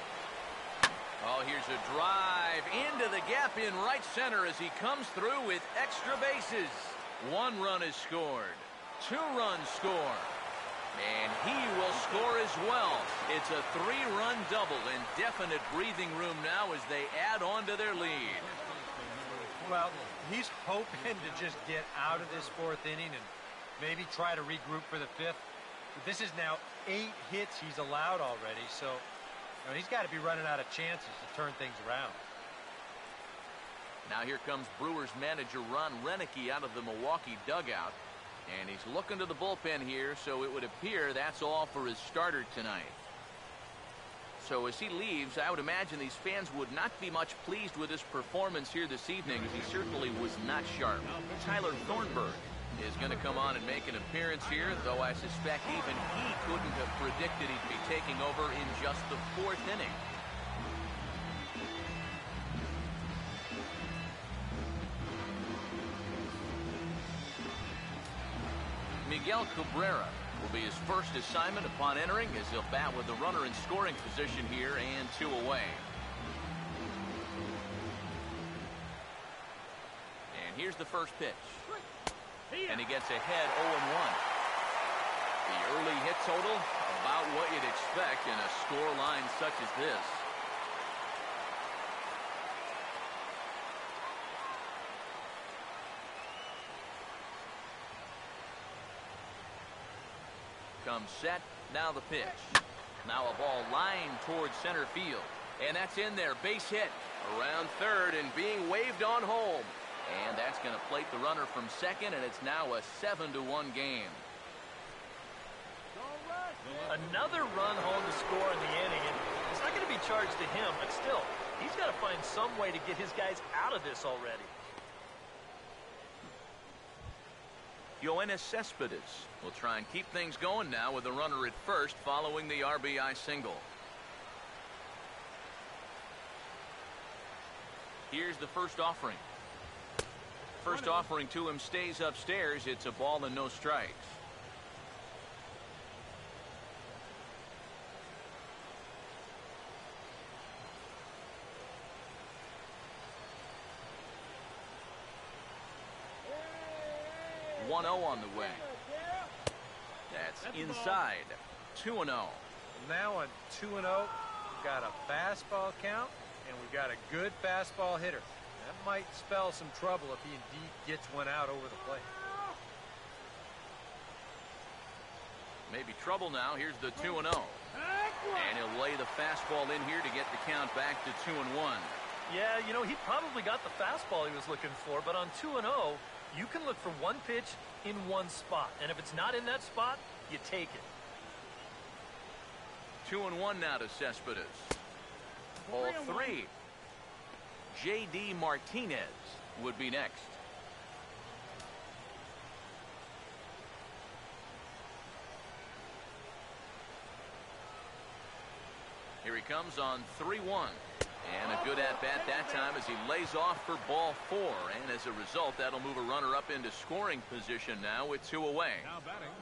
Oh, here's a drive into the gap in right center as he comes through with extra bases. 1 run is scored. 2 runs score. And he will score as well. It's a 3-run double and definite breathing room now as they add on to their lead. Well, he's hoping to just get out of this 4th inning and maybe try to regroup for the 5th. But this is now 8 hits he's allowed already, so he's got to be running out of chances to turn things around. Now here comes Brewers manager Ron Renicky out of the Milwaukee dugout. And he's looking to the bullpen here, so it would appear that's all for his starter tonight. So as he leaves, I would imagine these fans would not be much pleased with his performance here this evening, as he certainly was not sharp. Tyler Thornburg is going to come on and make an appearance here, though I suspect even he couldn't have predicted he'd be taking over in just the 4th inning. Miguel Cabrera will be his first assignment upon entering, as he'll bat with the runner in scoring position here and 2 away. And here's the first pitch. and he gets ahead 0-1. The early hit total, about what you'd expect in a score line such as this. Comes set, now the pitch. Now a ball lined towards center field. And that's in there, base hit. Around third and being waved on home. And that's going to plate the runner from second, and it's now a 7-1 game. Another run home to score in the inning, and it's not going to be charged to him, but still, he's got to find some way to get his guys out of this already. Yoenis Cespedes will try and keep things going now with the runner at first following the RBI single. Here's the first offering. First offering to him stays upstairs. It's a ball and no strikes. One 0 on the way. That's inside. 2-0. Now on 2-0, we've got a fastball count, and we've got a good fastball hitter. That might spell some trouble if he indeed gets one out over the plate. Maybe trouble now. Here's the 2-0. And he'll lay the fastball in here to get the count back to 2-1. Yeah, you know, he probably got the fastball he was looking for, but on 2-0, you can look for one pitch in one spot. And if it's not in that spot, you take it. 2-1 now to Cespedes. Ball 3. J.D. Martinez would be next. Here he comes on 3-1. And a good at-bat that time as he lays off for ball 4. And as a result, that'll move a runner up into scoring position now with 2 away. Now batting,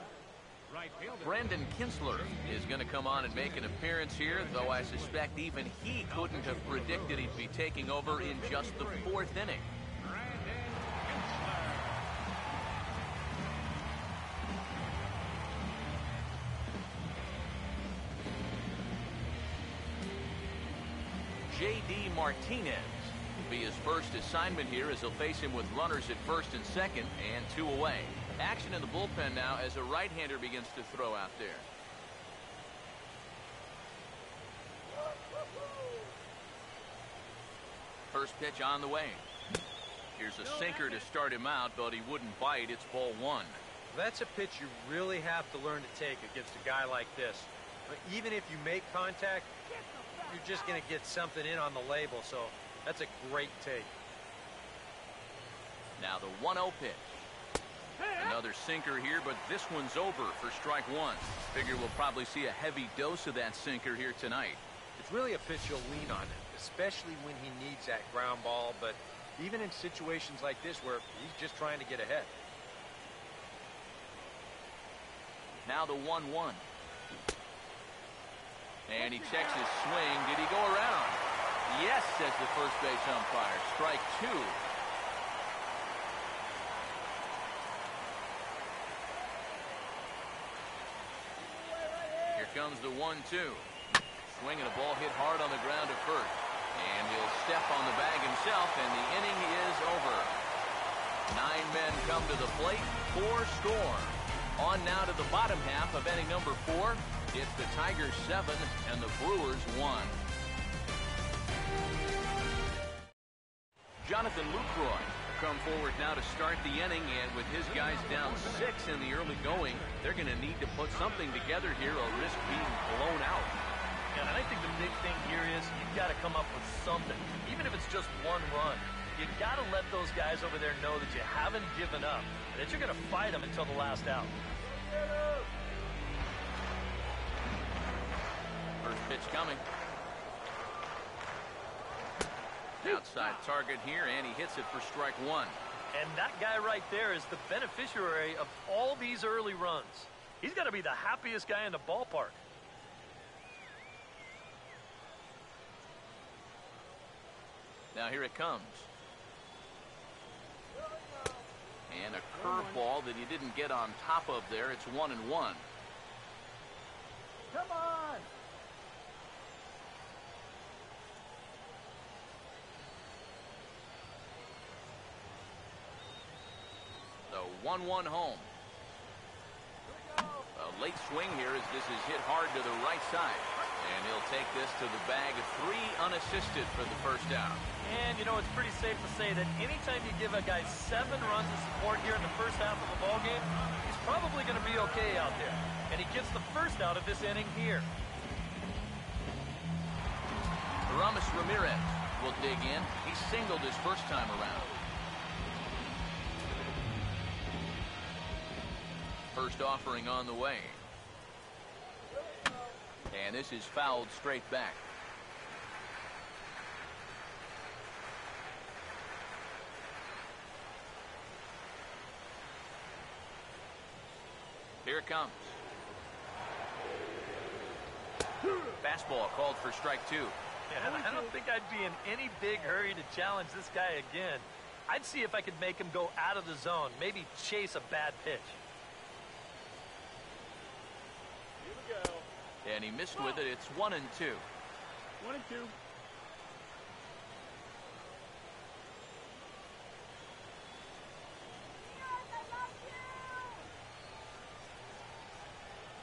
right fielder. Brandon Kinsler is going to come on and make an appearance here, though I suspect even he couldn't have predicted he'd be taking over in just the 4th inning. Brandon J.D. Martinez will be his first assignment here as he'll face him with runners at first and second and 2 away. Action in the bullpen now as a right-hander begins to throw out there. First pitch on the way. Here's a sinker to start him out, but he wouldn't bite. It's ball 1. That's a pitch you really have to learn to take against a guy like this. But even if you make contact, you're just going to get something in on the label, so that's a great take. Now the 1-0 pitch. Another sinker here, but this one's over for strike 1. Figure we'll probably see a heavy dose of that sinker here tonight. It's really a pitch you'll lean on, especially when he needs that ground ball, but even in situations like this where he's just trying to get ahead. Now the 1-1. And he checks his swing. Did he go around? Yes, says the first base umpire. Strike 2. Here comes the 1-2. Swinging a ball hit hard on the ground at first. And he'll step on the bag himself, and the inning is over. 9 men come to the plate, 4 score. On now to the bottom half of inning number 4. It's the Tigers 7 and the Brewers 1. Jonathan Lucroy will come forward now to start the inning, and with his guys down 6 in the early going, they're going to need to put something together here or risk being blown out. Yeah, and I think the big thing here is you've got to come up with something, even if it's just 1 run. You've got to let those guys over there know that you haven't given up, and that you're going to fight them until the last out. First pitch coming. Outside target here, and he hits it for strike 1. And that guy right there is the beneficiary of all these early runs. He's got to be the happiest guy in the ballpark. Now here it comes. And a curveball that he didn't get on top of there. It's 1-1. Come on! The 1-1 home. A late swing here as this is hit hard to the right side. And he'll take this to the bag. 3 unassisted for the first out. And, you know, it's pretty safe to say that anytime you give a guy 7 runs of support here in the first half of a ball game, he's probably going to be okay out there. And he gets the first out of this inning here. Aramis Ramirez will dig in. He singled his first time around. First offering on the way. And this is fouled straight back. Here it comes. Fastball called for strike 2. Yeah, I don't think I'd be in any big hurry to challenge this guy again. I'd see if I could make him go out of the zone, maybe chase a bad pitch. Here we go. And he missed with it. It's 1-2. 1-2.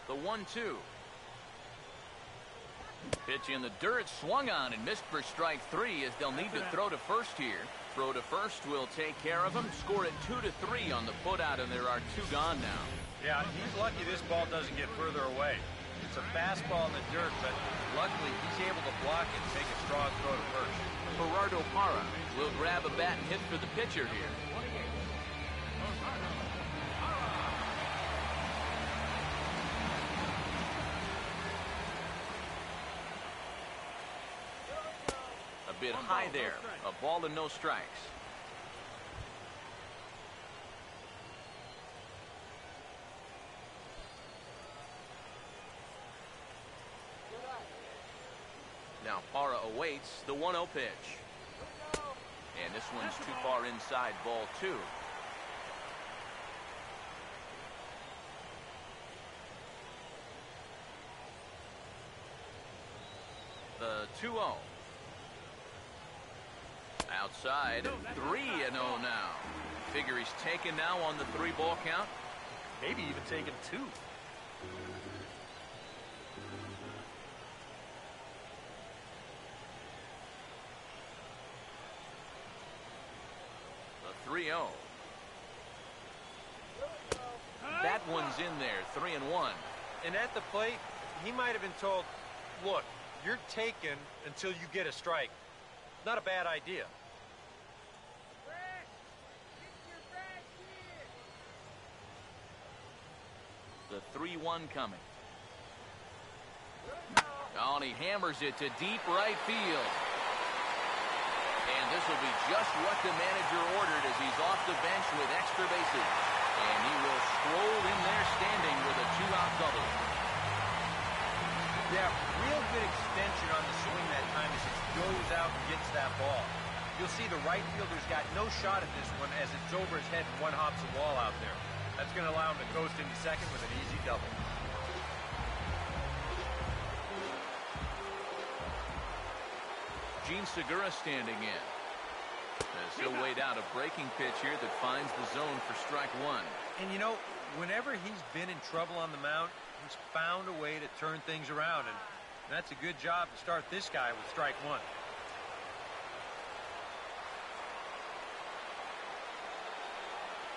The 1-2. Pitch in the dirt, swung on and missed for strike 3 as they'll need to throw to first here. Throw to first will take care of him. Score it 2-3 on the putout, and there are 2 gone now. Yeah, he's lucky this ball doesn't get further away. It's a fastball in the dirt, but luckily he's able to block it and take a strong throw to first. Gerardo Parra will grab a bat and hit for the pitcher here. A bit high there. A ball and no strikes. Now Parra awaits the 1-0 pitch. And this one's too far inside, ball 2. The 2-0. Outside, 3-0 now. Figure he's taken now on the 3-ball count. Maybe even taking 2. The 3-0. That one's in there, 3-1. And at the plate, he might have been told, look, you're taken until you get a strike. Not a bad idea. The 3-1 coming. Oh, and he hammers it to deep right field. And this will be just what the manager ordered as he's off the bench with extra bases. And he will stroll in there standing with a 2-out double. Yeah, real good extension on the swing that time as he goes out and gets that ball. You'll see the right fielder's got no shot at this one as it's over his head and one hops the wall out there. That's going to allow him to coast into second with an easy double. Gene Segura standing in. As he'll wait out a breaking pitch here that finds the zone for strike 1. And you know, whenever he's been in trouble on the mound, he's found a way to turn things around, and that's a good job to start this guy with strike 1.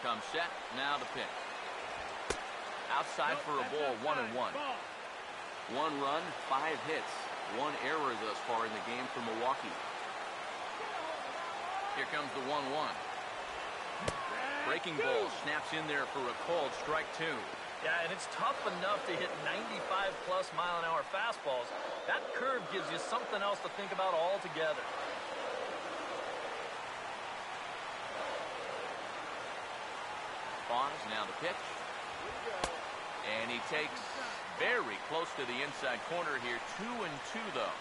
Comes set, now the pitch. Outside for a ball, 1-1. 1 run, 5 hits. 1 error thus far in the game for Milwaukee. Here comes the 1-1. Breaking ball snaps in there for a called strike 2. Yeah, and it's tough enough to hit 95+ mile-an-hour fastballs. That curve gives you something else to think about altogether. Pause, now the pitch. And he takes very close to the inside corner here. 2-2 though.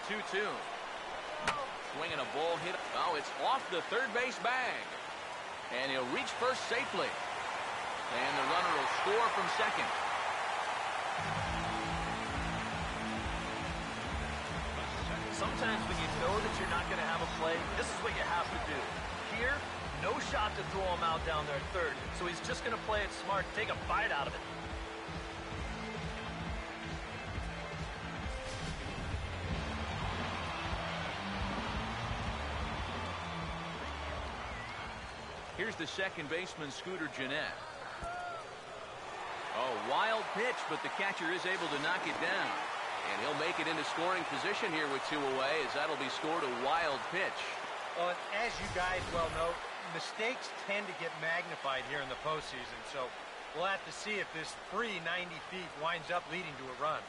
2-2. Swinging a ball hit. Oh, it's off the third base bag. And he'll reach first safely. And the runner will score from second. Sometimes when you know that you're not going to have a play, this is what you have to do. Here, no shot to throw him out down there at third, so he's just going to play it smart, take a bite out of it. Here's the second baseman, Scooter Gennett. Oh, wild pitch, but the catcher is able to knock it down. And he'll make it into scoring position here with 2 away, as that'll be scored a wild pitch. Well, as you guys well know, mistakes tend to get magnified here in the postseason, so we'll have to see if this free 90 feet winds up leading to a run.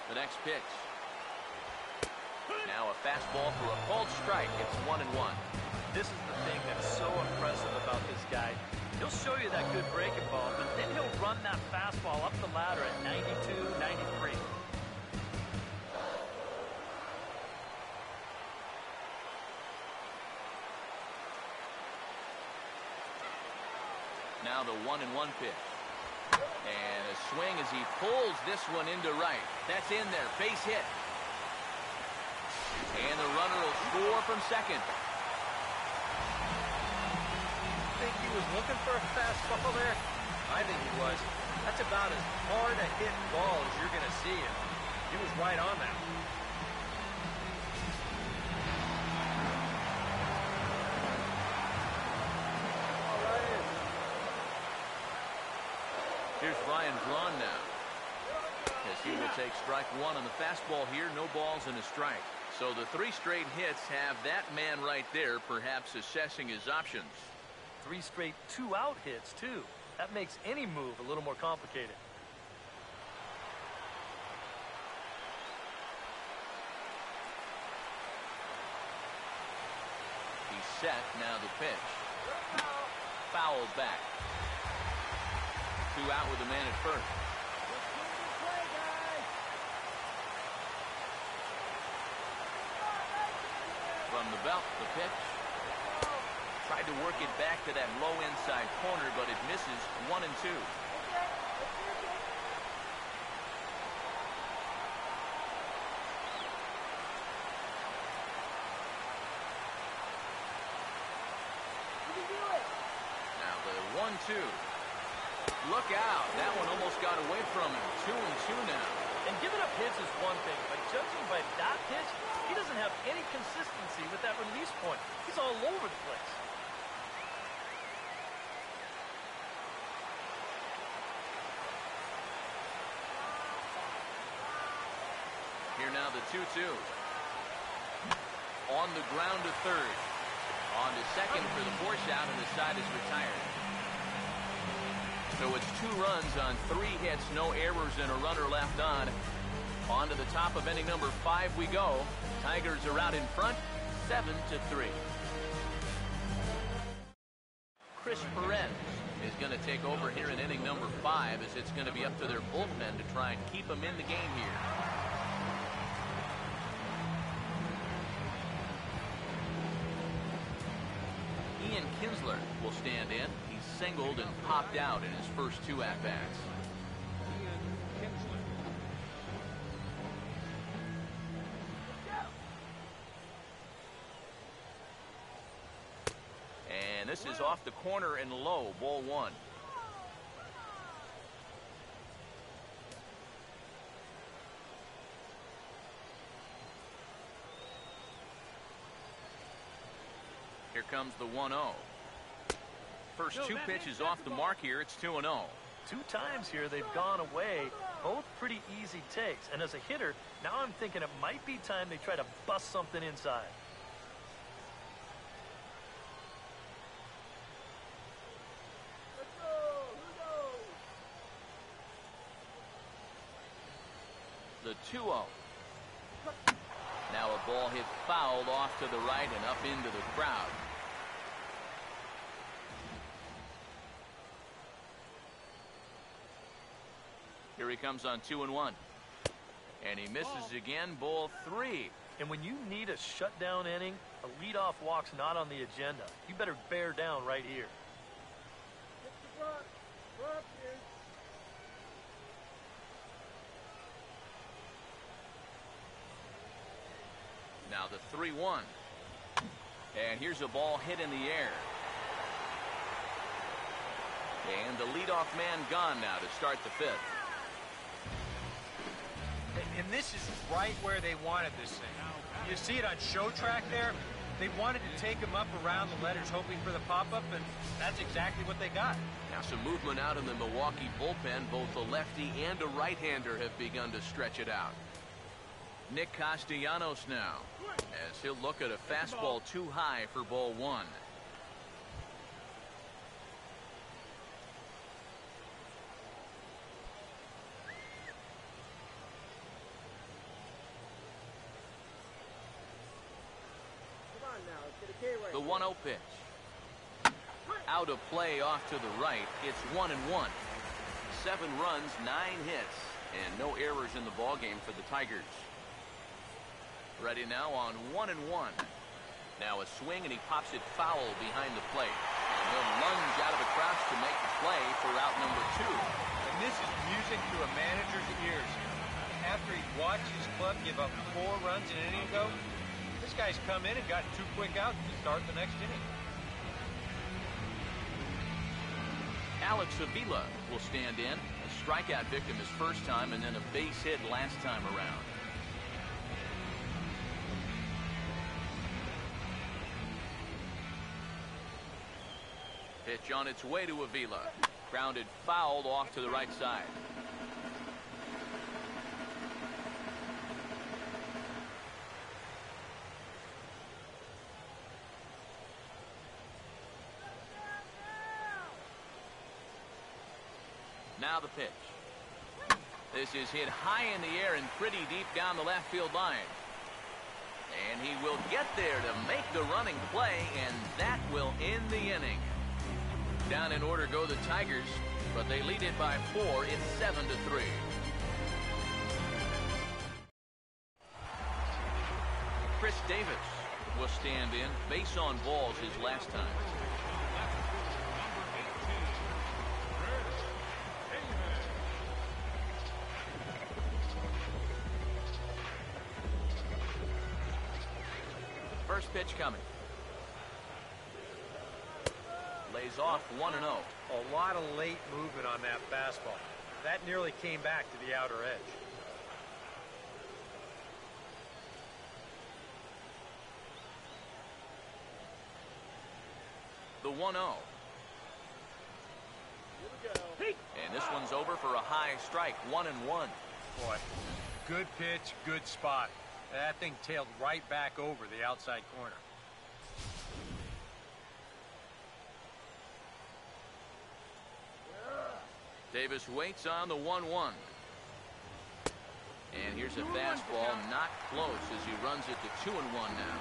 The next pitch. Now a fastball for a called strike. It's 1-1. This is the thing that's so impressive about this guy. He'll show you that good breaking ball, but then he'll run that fastball up the ladder at 92, 93. Now the 1-1 pitch. And a swing as he pulls this one into right. That's in there. Base hit. And the runner will score from second. Think he was looking for a fastball there? I think he was. That's about as hard a hit ball as you're going to see him. He was right on that. Here's Ryan Braun now, as he will take strike one on the fastball here. No balls and a strike. So the 3 straight hits have that man right there, perhaps assessing his options. 3 straight 2-out hits, too. That makes any move a little more complicated. He's set. Now the pitch. Fouled back. 2 out with a man at first. From the belt, the pitch. Tried to work it back to that low inside corner, but it misses. 1-2. Now the 1-2. Look out. That one almost got away from him. 2-2 now. And giving up hits is one thing, but judging by that pitch, he doesn't have any consistency with that release point. He's all over the place. Here now the 2-2. On the ground to third. On to second for the force out, and the side is retired. So it's 2 runs on 3 hits, no errors, and a runner left on. On to the top of inning number 5 we go. Tigers are out in front, 7-3. Chris Perez is going to take over here in inning number 5, as it's going to be up to their bullpen to try and keep them in the game here. Ian Kinsler will stand in. He's singled and popped out in his first 2 at-bats. And this is off the corner and low, ball 1. Here comes the 1-0. First 2 pitches off the mark here. It's 2-0. 2 times here they've gone away, both pretty easy takes. And as a hitter, now I'm thinking it might be time they try to bust something inside. The 2-0. Now a ball hit fouled off to the right and up into the crowd. Here he comes on 2-1. And he misses again, ball 3. And when you need a shutdown inning, a leadoff walk's not on the agenda. You better bear down right here. Now the 3-1. And here's a ball hit in the air. And the leadoff man gone now to start the 5th. And this is right where they wanted this thing. You see it on show track there? They wanted to take him up around the letters, hoping for the pop-up, and that's exactly what they got. Now some movement out in the Milwaukee bullpen. Both a lefty and a right-hander have begun to stretch it out. Nick Castellanos now, as he'll look at a fastball too high for ball 1. The 1-0 pitch. Out of play off to the right. It's 1-1. 7 runs, 9 hits, and no errors in the ballgame for the Tigers. Ready now on 1-1. Now a swing, and he pops it foul behind the plate. And he'll lunge out of the crouch to make the play for out number 2. And this is music to a manager's ears. After he watched his club give up 4 runs an inning ago, this guy's come in and got 2 quick outs to start the next inning. Alex Avila will stand in. A strikeout victim his first time, and then a base hit last time around. Pitch on its way to Avila. Grounded fouled off to the right side. Now the pitch. This is hit high in the air and pretty deep down the left field line. And he will get there to make the running play, and that will end the inning. Down in order go the Tigers, but they lead it by 4. It's 7-3. Chris Davis will stand in. Base on balls his last time. First pitch coming. Lays off 1-0. A lot of late movement on that fastball. That nearly came back to the outer edge. The 1-0. And this one's over for a high strike. 1-1. Boy, good pitch, good spot. That thing tailed right back over the outside corner. Davis waits on the 1-1. And here's a fastball, not close as he runs it to 2-1 now.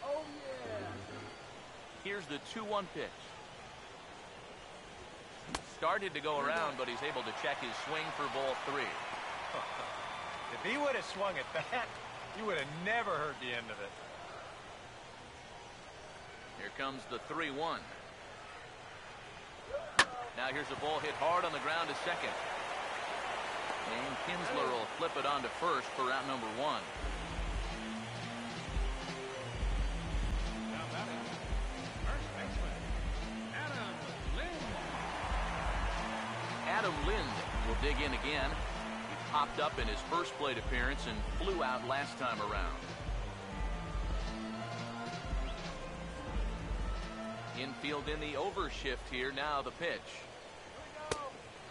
Oh, yeah. Here's the 2-1 pitch. Started to go around, but he's able to check his swing for ball 3. If he would have swung at that, you would have never heard the end of it. Here comes the 3-1. Now here's a ball hit hard on the ground to second. And Kinsler will flip it on to first for out number 1. Now batting, first baseman, Adam Lind. Adam Lind will dig in again. He popped up in his first plate appearance and flew out last time around. Infield in the overshift here. Now the pitch.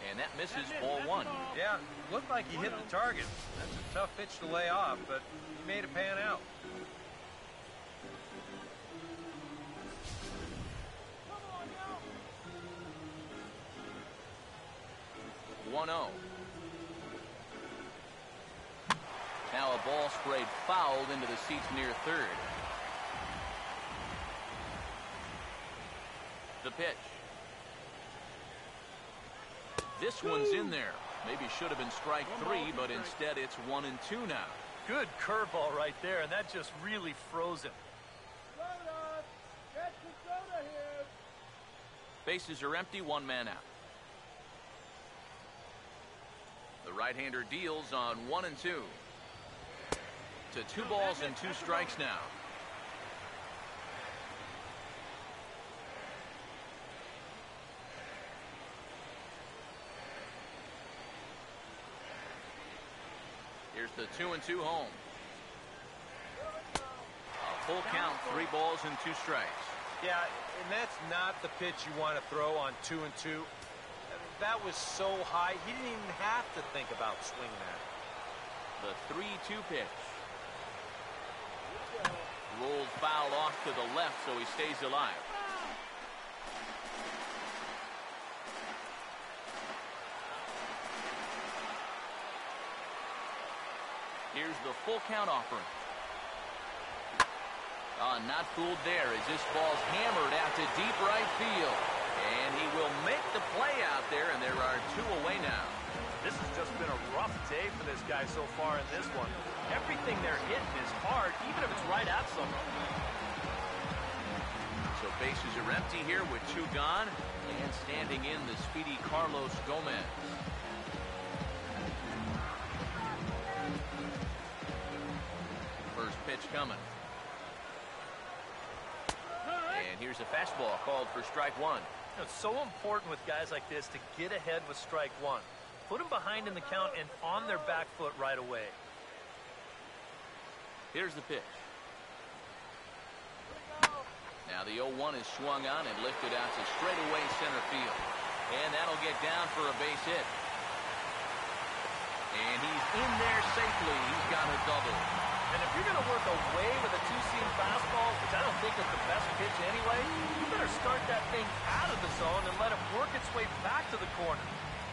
And that misses ball 1. Yeah, looked like he hit the target. That's a tough pitch to lay off, but he made it pan out. 1-0. Now a ball sprayed fouled into the seats near third. The pitch. This one's in there. Maybe should have been strike three, but instead it's 1-2 now. Good curveball right there, and that just really froze him. Bases are empty, one man out. The right-hander deals on 1-2. To 2 balls and 2 strikes now. Here's the 2-2 home. A full count, 3 balls and 2 strikes. Yeah, and that's not the pitch you want to throw on 2-2. That was so high, he didn't even have to think about swinging that. The 3-2 pitch. Rolled foul off to the left, so he stays alive. Here's the full count offering. Not fooled there as this ball's hammered out to deep right field. And he will make the play out there, and there are 2 away now. This has just been a rough day for this guy so far in this one. Everything they're hitting is hard, even if it's right at someone. So bases are empty here with 2 gone. And standing in the speedy Carlos Gomez. First pitch coming. And here's a fastball called for strike 1. It's so important with guys like this to get ahead with strike 1. Put them behind in the count and on their back foot right away. Here's the pitch. Now the 0-1 is swung on and lifted out to straightaway center field. And that'll get down for a base hit. And he's in there safely. He's got a double. And if you're going to work away with a 2-seam fastball, which I don't think is the best pitch anyway, you better start that thing out of the zone and let it work its way back to the corner.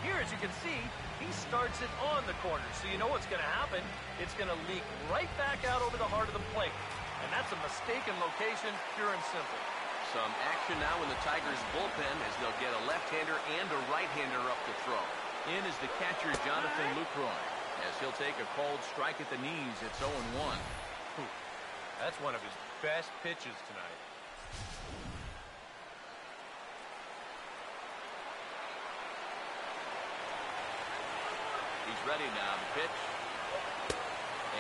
Here, as you can see, he starts it on the corner. So you know what's going to happen. It's going to leak right back out over the heart of the plate. And that's a mistaken location, pure and simple. Some action now in the Tigers' bullpen as they'll get a left-hander and a right-hander up to throw. In is the catcher, Jonathan Lucroy, as he'll take a called strike at the knees. It's 0-1. That's one of his best pitches tonight. He's ready now. The pitch.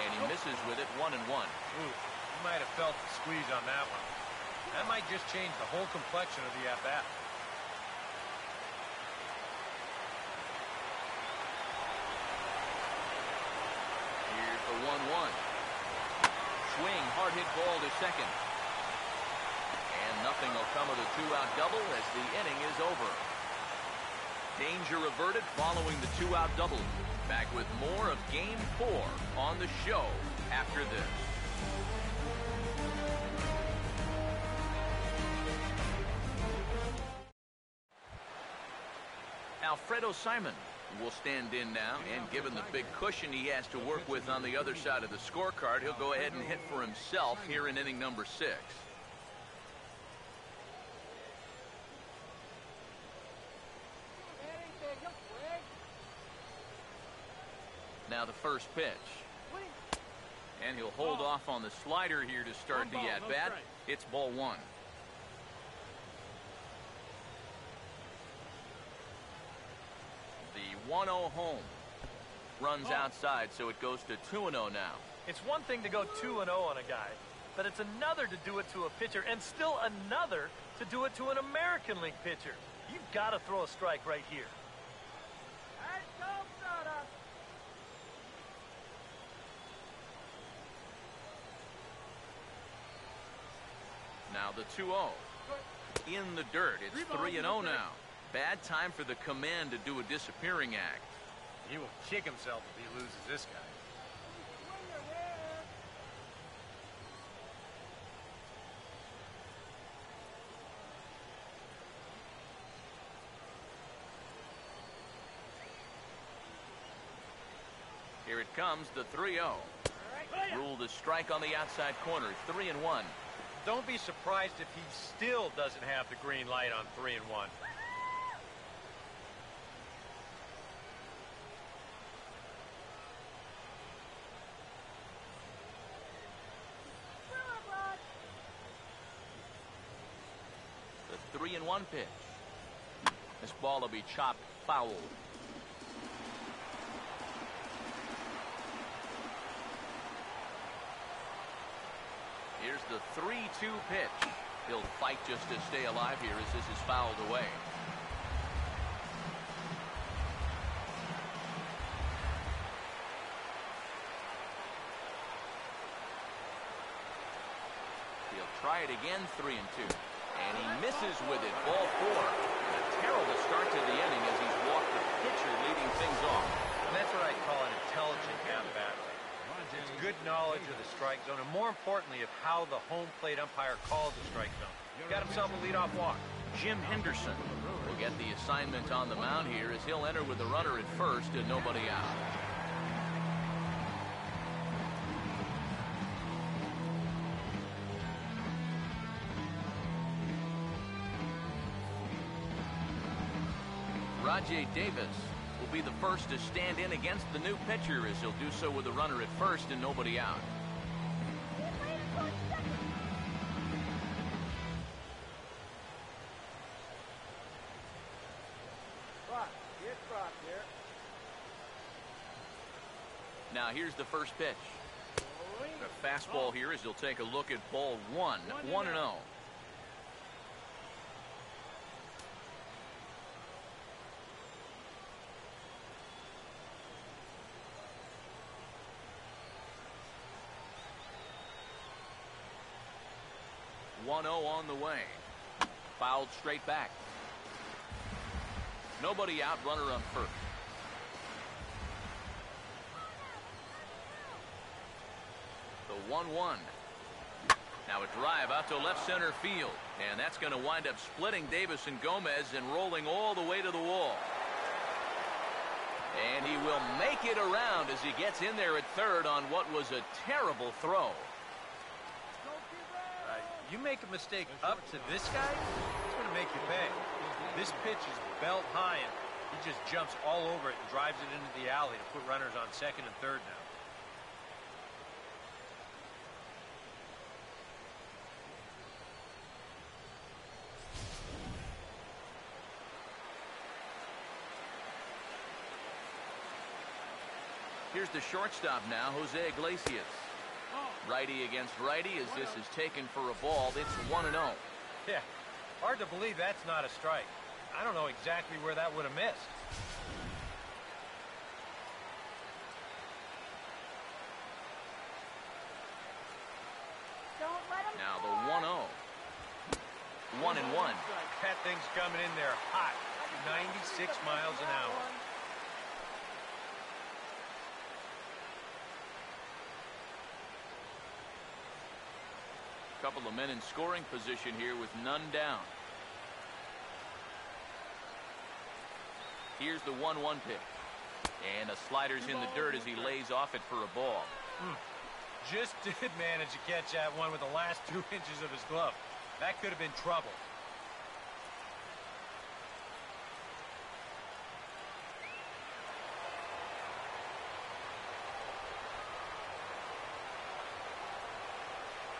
And he misses with it. 1-1. Ooh, he might have felt the squeeze on that one. That might just change the whole complexion of the at-bat. Here's the 1-1. Swing, hard hit ball to second. And nothing will come of the 2-out double as the inning is over. Danger averted following the 2-out double. Back with more of Game 4 on the show after this. Alfredo Simon will stand in now, and given the big cushion he has to work with on the other side of the scorecard, he'll go ahead and hit for himself here in inning number 6. Now the first pitch. And he'll hold off on the slider here to start the at-bat. It's ball 1. The 1-0 home. Runs outside, so it goes to 2-0 now. It's one thing to go 2-0 on a guy, but it's another to do it to a pitcher, and still another to do it to an American League pitcher. You've got to throw a strike right here. Now the 2-0. In the dirt. It's 3-0 now. Bad time for the command to do a disappearing act. He will kick himself if he loses this guy. Here it comes, the 3-0. Ruled a strike on the outside corner. 3-1. Don't be surprised if he still doesn't have the green light on 3-1. The 3-1 pitch. This ball will be chopped foul. Here's the 3-2 pitch. He'll fight just to stay alive here as this is fouled away. He'll try it again, 3-2. And he misses with it. Ball 4. A terrible start to the inning as he's walked the pitcher leading things off. And that's what I call an intelligent at-bat. It's good knowledge of the strike zone, and more importantly, of how the home plate umpire calls the strike zone. Got himself a leadoff walk. Jim Henderson will get the assignment on the mound here as he'll enter with the runner at first and nobody out. Rajay Davis will be the first to stand in against the new pitcher as he'll do so with the runner at first and nobody out. Now here's the first pitch. The fastball here as he'll take a look at ball 1. 1-0. On the way. Fouled straight back. Nobody out, runner on first. The 1-1. Now a drive out to left center field. And that's going to wind up splitting Davis and Gomez and rolling all the way to the wall. And he will make it around as he gets in there at third on what was a terrible throw. You make a mistake up to this guy, it's going to make you pay. This pitch is belt high, and he just jumps all over it and drives it into the alley to put runners on second and third now. Here's the shortstop now, Jose Iglesias. Righty against righty as this is taken for a ball. It's 1-0. Yeah, hard to believe that's not a strike. I don't know exactly where that would have missed. Now the 1-0. 1-1. That thing's coming in there hot. 96 miles an hour. Couple of men in scoring position here with none down. Here's the 1-1 pitch. And a slider's in the dirt as he lays off it for a ball. Just did manage to catch that one with the last 2 inches of his glove. That could have been trouble.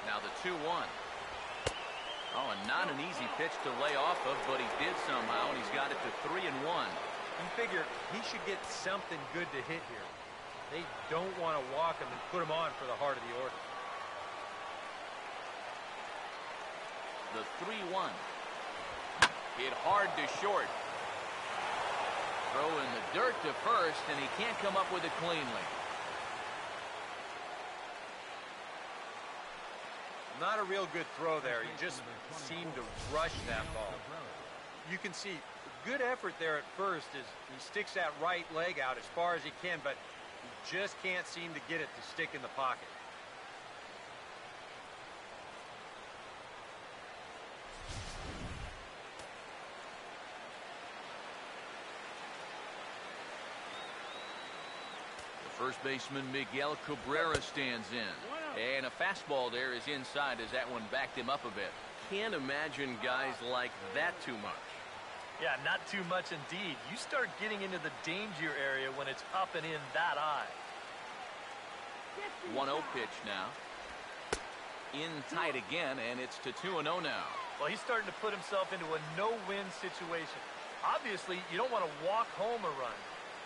Now the 2-1. Oh, and not an easy pitch to lay off of, but he did somehow, and he's got it to 3-1. You figure he should get something good to hit here. They don't want to walk him and put him on for the heart of the order. The 3-1. Hit hard to short. Throw in the dirt to first, and he can't come up with it cleanly. Not a real good throw there. He just seemed to rush that ball. You can see good effort there at first as he sticks that right leg out as far as he can, but he just can't seem to get it to stick in the pocket. First baseman Miguel Cabrera stands in. And a fastball there is inside as that one backed him up a bit. Can't imagine guys like that too much. Yeah, not too much indeed. You start getting into the danger area when it's up and in that high. 1-0 pitch now. In tight again, and it's to 2-0 now. Well, he's starting to put himself into a no-win situation. Obviously, you don't want to walk home a run.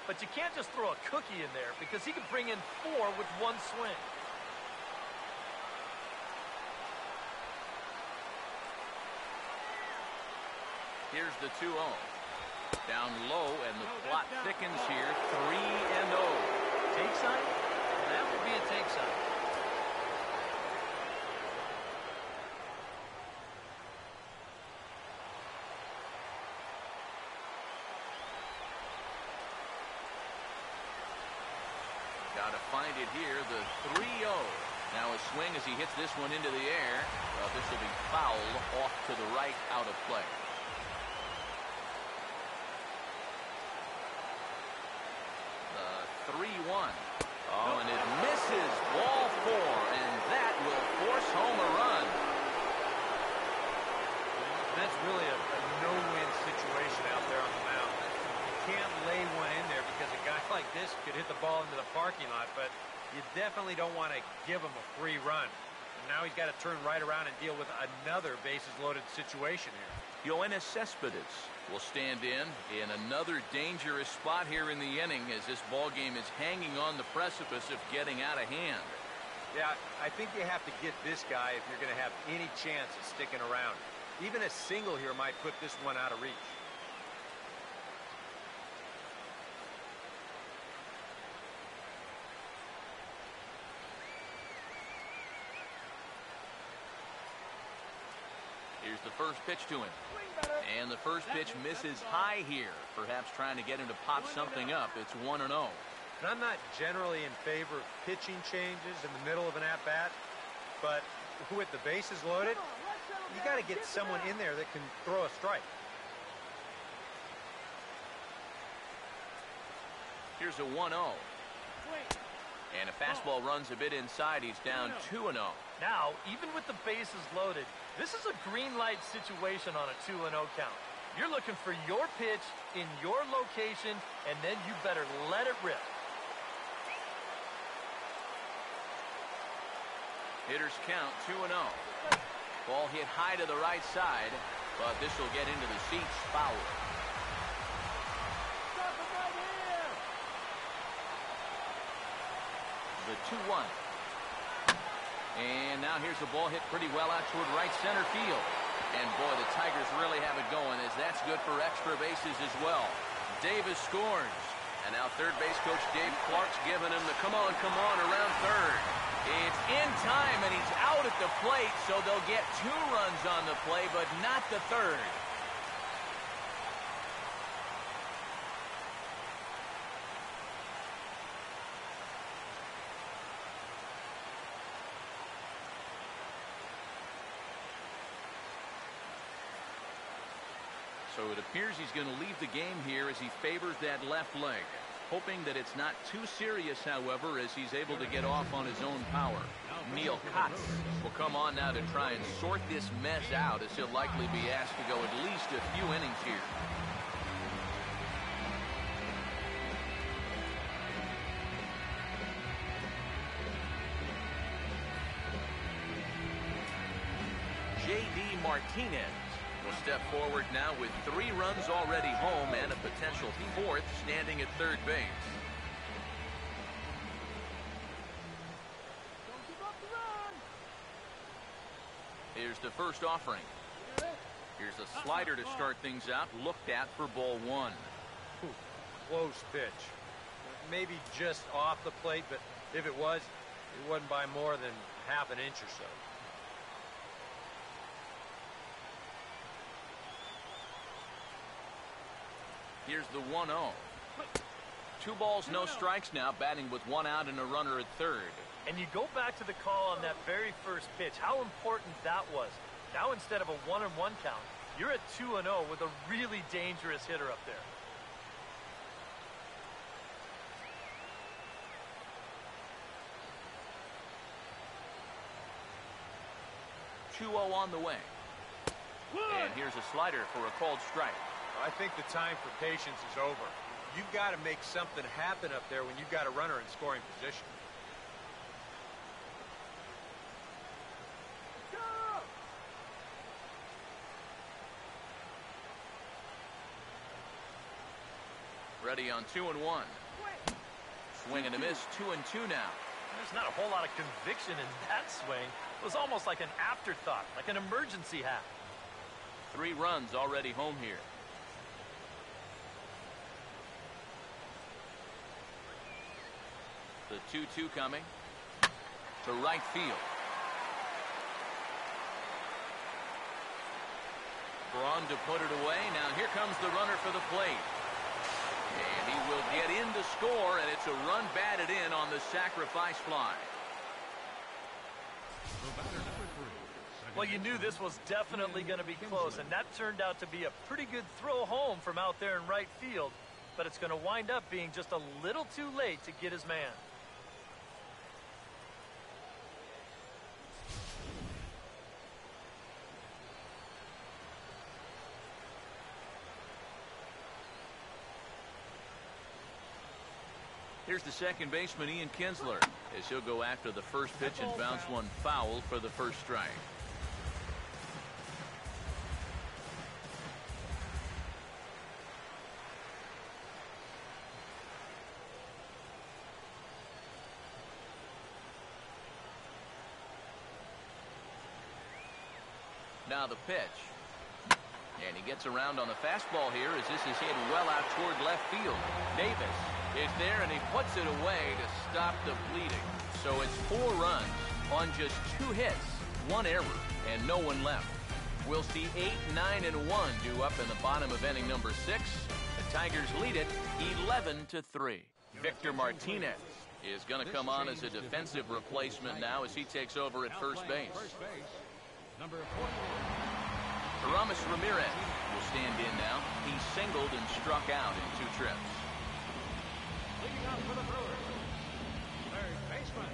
But you can't just throw a cookie in there because he could bring in 4 with one swing. Here's the 2-0. Down low, and the plot thickens here. 3-0. Take sign? That would be a take sign. Got to find it here, the 3-0. Now a swing as he hits this one into the air. Well, this will be foul off to the right, out of play. The 3-1. Oh, and it misses. Ball 4, and that will force home a run. That's really a no-win situation out there on the mound. You can't lay one in there because a guy like this could hit the ball into the parking lot, but you definitely don't want to give him a free run. And now he's got to turn right around and deal with another bases-loaded situation here. Yoenis Cespedes will stand in another dangerous spot here in the inning as this ball game is hanging on the precipice of getting out of hand. Yeah, I think you have to get this guy if you're going to have any chance of sticking around. Even a single here might put this one out of reach. Here's the first pitch to him. And the first pitch misses high here. Perhaps trying to get him to pop something up. It's 1-0. And I'm not generally in favor of pitching changes in the middle of an at-bat, but with the bases loaded, you got to get someone in there that can throw a strike. Here's a 1-0. And a fastball runs a bit inside. He's down 2-0. Now, even with the bases loaded, this is a green light situation on a 2-0 count. You're looking for your pitch in your location, and then you better let it rip. Hitters count 2-0. Ball hit high to the right side, but this will get into the seats. Foul. The 2-1. And now here's the ball hit pretty well out toward right center field. And boy, the Tigers really have it going, as that's good for extra bases as well. Davis scores. And now third base coach Dave Clark's giving him the come on around third. It's in time, and he's out at the plate, so they'll get 2 runs on the play, but not the third. So it appears he's going to leave the game here as he favors that left leg. Hoping that it's not too serious, however, as he's able to get off on his own power. Neil Kotz will come on now to try and sort this mess out, as he'll likely be asked to go at least a few innings here. J.D. Martinez will step forward now with 3 runs already home and a potential 4th standing at third base. Here's the first offering. Here's a slider to start things out, looked at for ball 1. Close pitch. Maybe just off the plate, but if it was, it wasn't by more than half an inch or so. Here's the 1-0. 2 balls, no strikes now, batting with 1 out and a runner at third. And you go back to the call on that very first pitch, how important that was. Now instead of a 1-1 count, you're at 2-0 with a really dangerous hitter up there. 2-0 on the way. And here's a slider for a called strike. I think the time for patience is over. You've got to make something happen up there when you've got a runner in scoring position. Ready on 2-1. Swing and a miss, 2-2 now. There's not a whole lot of conviction in that swing. It was almost like an afterthought, like an emergency hat. 3 runs already home here. The 2-2 coming to right field. Braun to put it away. Now here comes the runner for the plate. And he will get in to score, and it's a run batted in on the sacrifice fly. Well, you knew this was definitely going to be close, and that turned out to be a pretty good throw home from out there in right field. But it's going to wind up being just a little too late to get his man. Here's the second baseman, Ian Kinsler, as he'll go after the first pitch and bounce one foul for the first strike. Now the pitch. And he gets around on the fastball here as this is hit well out toward left field. Davis is there, and he puts it away to stop the bleeding. So it's 4 runs on just 2 hits, 1 error, and no one left. We'll see 8, 9, and 1 due up in the bottom of inning number 6. The Tigers lead it 11-3. Victor Martinez is going to come on as a defensive replacement now as he takes over at first base. Number 41. Aramis Ramirez will stand in now. He singled and struck out in 2 trips. Leading off for the Brewers, third baseman.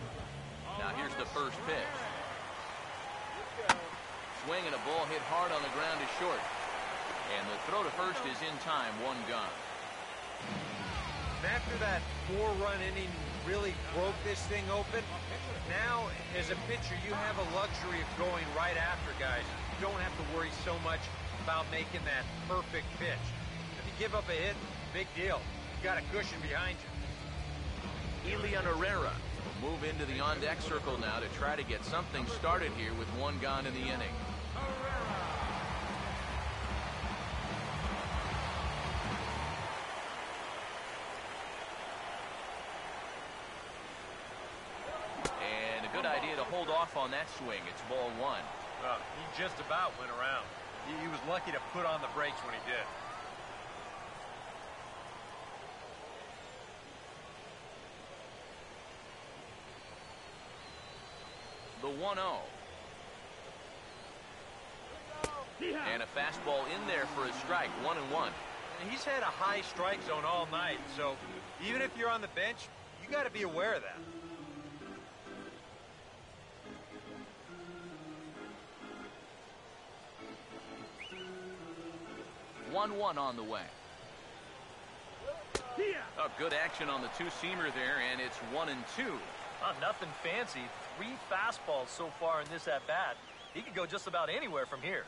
Now here's the first pitch. Swing and a ball hit hard on the ground to short. And the throw to first is in time, 1 gone. After that 4-run inning really broke this thing open, now as a pitcher you have a luxury of going right after guys. You don't have to worry so much about making that perfect pitch. If you give up a hit, big deal. You got a cushion behind you. Elian Herrera will move into the on-deck circle now to try to get something started here with 1 gone in the inning. And a good idea to hold off on that swing. It's ball 1. He just about went around. He was lucky to put on the brakes when he did. The 1-0. And a fastball in there for a strike, 1-1. He's had a high strike zone all night, so even if you're on the bench, you got to be aware of that. One on the way. Oh, good action on the 2-seamer there, and it's 1-2. Nothing fancy. 3 fastballs so far in this at-bat. He could go just about anywhere from here.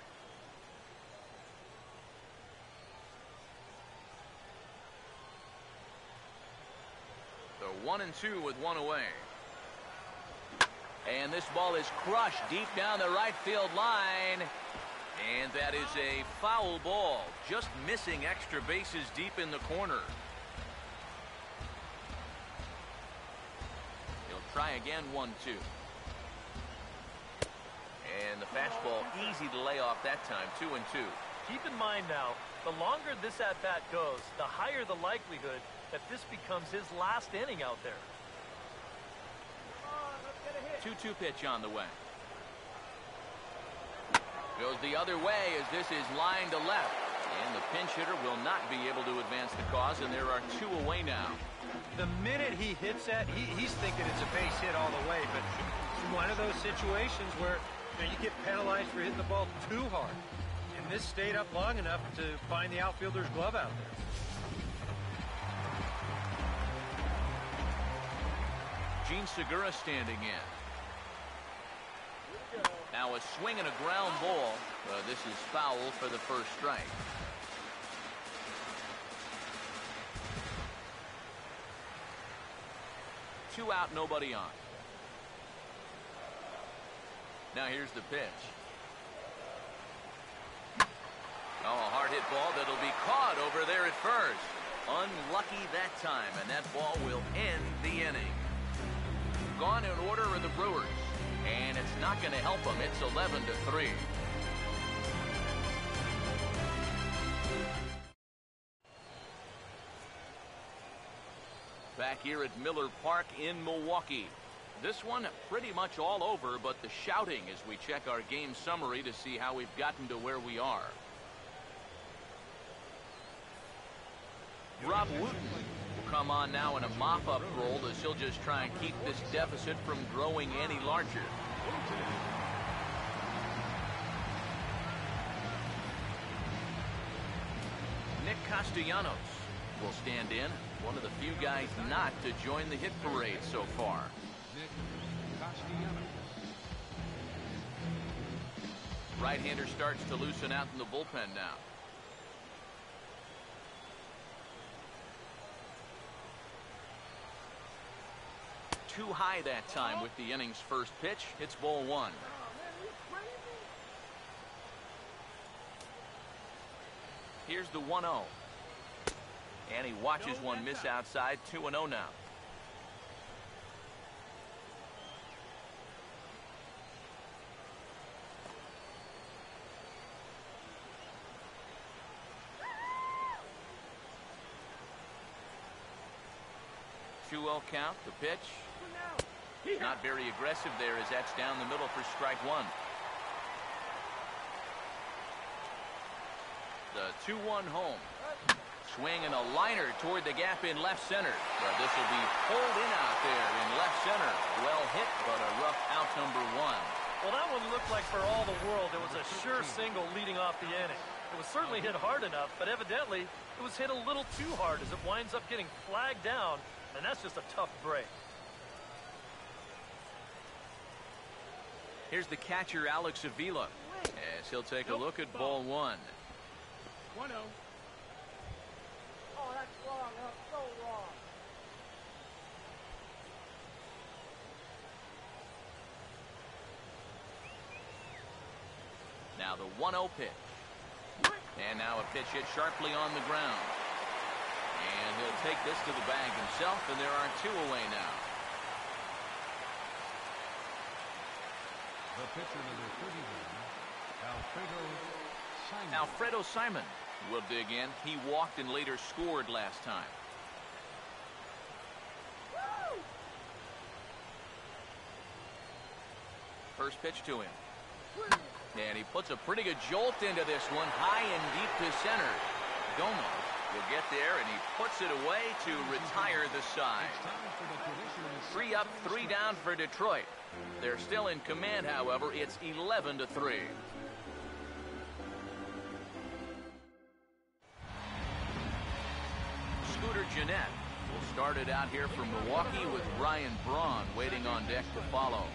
So 1-2 with 1 away. And this ball is crushed deep down the right field line. And that is a foul ball, just missing extra bases deep in the corner. He'll try again, 1-2. And the fastball easy to lay off that time, 2-2. Keep in mind now, the longer this at-bat goes, the higher the likelihood that this becomes his last inning out there. 2-2 pitch on the way. Goes the other way as this is line to left. And the pinch hitter will not be able to advance the cause, and there are 2 away now. The minute he hits that, he's thinking it's a base hit all the way, but it's one of those situations where You know, you get penalized for hitting the ball too hard. And this stayed up long enough to find the outfielder's glove out there. Gene Segura standing in. Now a swing and a ground ball. This is foul for the first strike. Two out, nobody on. Now here's the pitch. Oh, a hard hit ball that'll be caught over there at first. Unlucky that time, and that ball will end the inning. Gone in order are the Brewers, and it's not going to help them. It's 11-3. Back here at Miller Park in Milwaukee. This one pretty much all over, but the shouting as we check our game summary to see how we've gotten to where we are. Rob Wooten will come on now in a mop-up role as he'll just try and keep this deficit from growing any larger. Nick Castellanos will stand in, one of the few guys not to join the hit parade so far. Right-hander starts to loosen out in the bullpen now. Too high that time with the inning's first pitch. It's ball one. Here's the 1-0. And he watches one miss outside. 2-0 now. Count, the pitch. Not very aggressive there as that's down the middle for strike one. The 2-1 home. Swing and a liner toward the gap in left center. But this will be pulled in out there in left center. Well hit, but a rough out number one. Well, that one looked like for all the world it was a sure single leading off the inning. It was certainly hit hard enough, but evidently it was hit a little too hard as it winds up getting flagged down. And that's just a tough break. Here's the catcher, Alex Avila, as he'll take a look at ball one. 1-0. Oh, that's wrong. That's so wrong. Now the 1-0 pitch. And now a pitch hit sharply on the ground. And he'll take this to the bag himself, and there are two away now. The pitcher number 31, Alfredo Simon will dig in. He walked and later scored last time. First pitch to him. And he puts a pretty good jolt into this one, high and deep to center. Gomez will get there, and he puts it away to retire the side. 3 up, 3 down for Detroit. They're still in command, however. It's 11-3. Scooter Gennett will start it out here for Milwaukee with Ryan Braun waiting on deck to follow.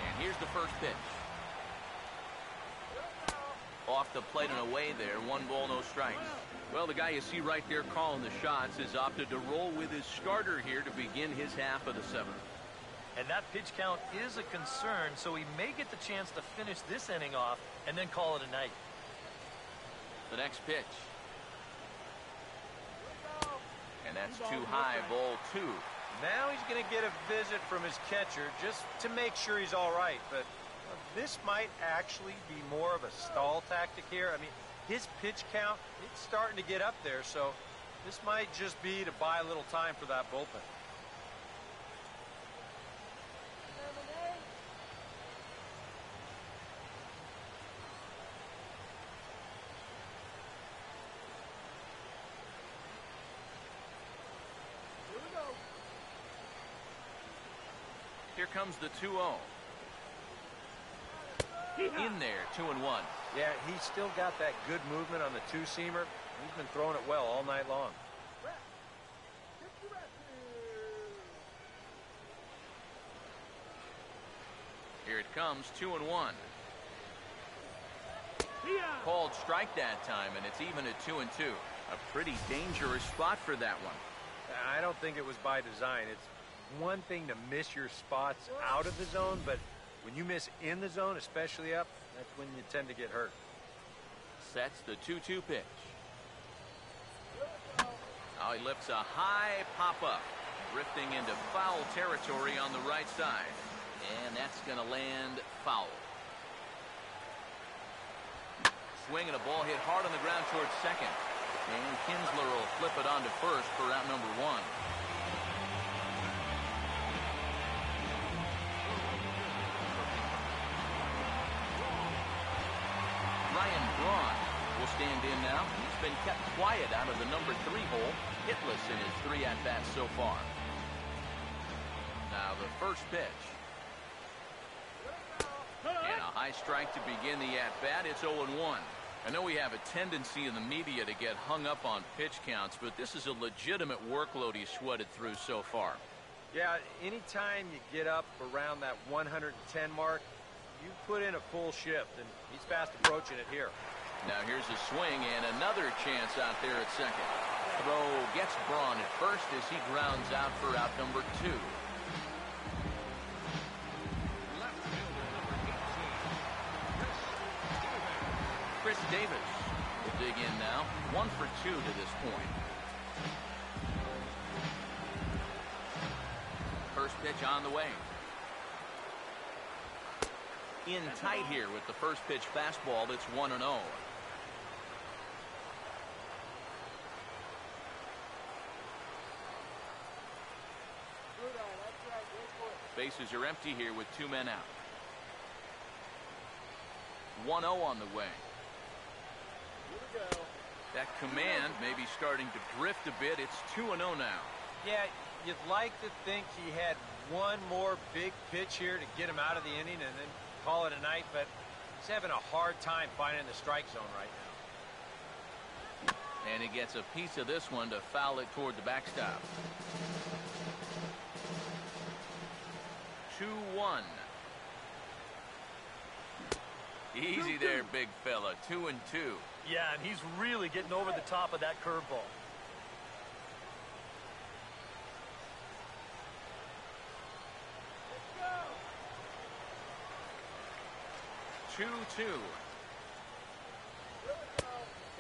And here's the first pitch. Off the plate and away there. 1 ball, no strikes. Well, the guy you see right there calling the shots has opted to roll with his starter here to begin his half of the 7th. And that pitch count is a concern, so he may get the chance to finish this inning off and then call it a night. The next pitch. And that's too high, ball 2. Now he's going to get a visit from his catcher just to make sure he's all right, but this might actually be more of a stall tactic here. I mean, his pitch count, it's starting to get up there, so this might just be to buy a little time for that bullpen. comes the 2-0. In there, 2-1. Yeah, he's still got that good movement on the two-seamer. He's been throwing it well all night long. Here it comes, 2-1. Called strike that time, and it's even at 2-2. A pretty dangerous spot for that one. I don't think it was by design. It's one thing to miss your spots out of the zone, but when you miss in the zone, especially up, that's when you tend to get hurt. Sets the 2-2 pitch. Now he lifts a high pop-up, drifting into foul territory on the right side. And that's going to land foul. Swing and a ball hit hard on the ground towards second. And Kinsler will flip it on to first for out number 1. Ryan Braun will stand in now. He's been kept quiet out of the number 3 hole, hitless in his 3 at-bats so far. Now the first pitch. And a high strike to begin the at-bat. It's 0-1. I know we have a tendency in the media to get hung up on pitch counts, but this is a legitimate workload he's sweated through so far. Yeah, anytime you get up around that 110 mark, you put in a full shift, and he's fast approaching it here. Now here's a swing and another chance out there at second. Throw gets Braun at first as he grounds out for out number 2. Chris Davis will dig in now. 1 for 2 to this point. First pitch on the way. In tight here with the first pitch fastball. That's 1-0. Bases are empty here with 2 men out. 1-0 on the way. That command may be starting to drift a bit. It's 2-0 now. Yeah, you'd like to think he had one more big pitch here to get him out of the inning and then call it a night, but he's having a hard time finding the strike zone right now. And he gets a piece of this one to foul it toward the backstop. 2-1. Easy there, big fella. 2-2. Yeah, and he's really getting over the top of that curveball. 2-2.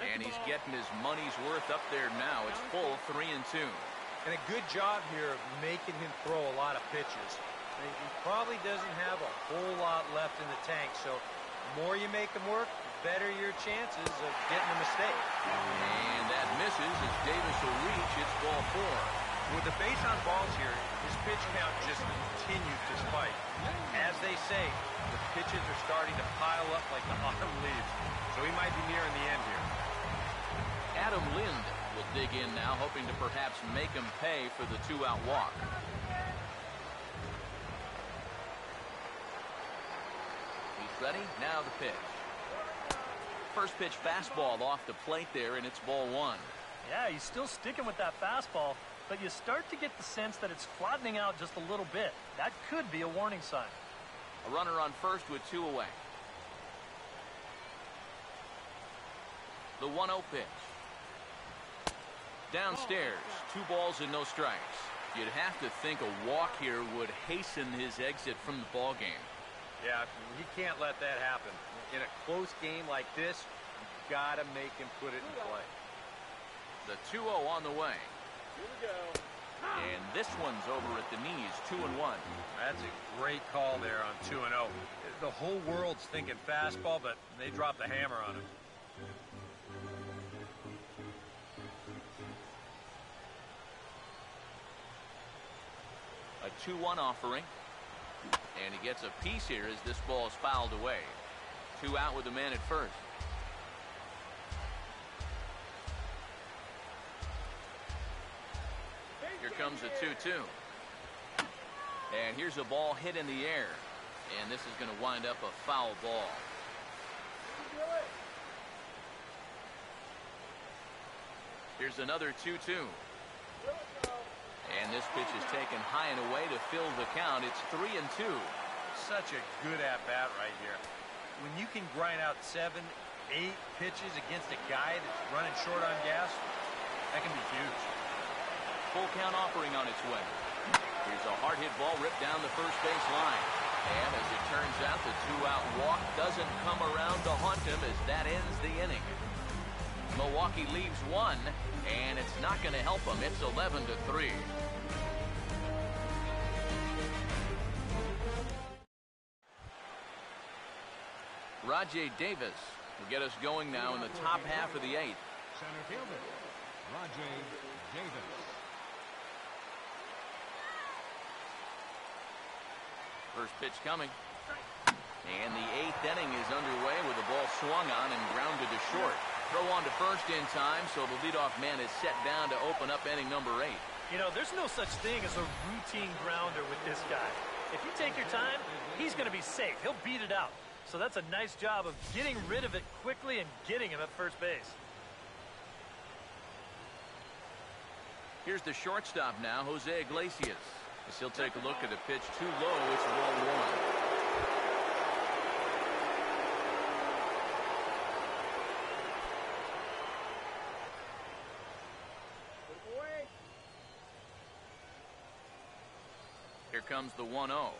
And he's getting his money's worth up there now. It's full 3-2. And a good job here of making him throw a lot of pitches. He probably doesn't have a whole lot left in the tank, so the more you make him work, the better your chances of getting a mistake. And that misses as Davis will reach. It's ball 4. With the base on balls here, his pitch count just continues to spike. As they say, the pitches are starting to pile up like the autumn leaves, so he might be nearing the end here. Adam Lind will dig in now, hoping to perhaps make him pay for the 2-out walk. He's ready. Now the pitch. First pitch fastball off the plate there, and it's ball 1. Yeah, he's still sticking with that fastball, but you start to get the sense that it's flattening out just a little bit. That could be a warning sign. A runner on first with 2 away. The 1-0 pitch. Downstairs, 2 balls and no strikes. You'd have to think a walk here would hasten his exit from the ball game. Yeah, he can't let that happen. In a close game like this, you've got to make him put it in play. The 2-0 on the way. Here we go. And this one's over at the knees, 2-1. That's a great call there on 2-0. The whole world's thinking fastball, but they dropped the hammer on him. A 2-1 offering. And he gets a piece here as this ball is fouled away. 2 out with the man at first. Here comes a 2-2. And here's a ball hit in the air. And this is going to wind up a foul ball. Here's another 2-2. And this pitch is taken high and away to fill the count. It's 3-2. Such a good at-bat right here. When you can grind out 7, 8 pitches against a guy that's running short on gas, that can be huge. Full count offering on its way. Here's a hard hit ball ripped down the first base line. And as it turns out, the 2-out walk doesn't come around to haunt him as that ends the inning. Milwaukee leaves 1, and it's not going to help them. It's 11-3. Rajay Davis will get us going now in the top half of the 8th. Center fielder, Rajay Davis. First pitch coming. And the 8th inning is underway with the ball swung on and grounded to short. Throw on to first in time, so the leadoff man is set down to open up inning number 8. You know, there's no such thing as a routine grounder with this guy. If you take your time, he's going to be safe. He'll beat it out. So that's a nice job of getting rid of it quickly and getting him at first base. Here's the shortstop now, Jose Iglesias. As he'll take a look at a pitch too low. It's ball 1. Here comes the 1-0.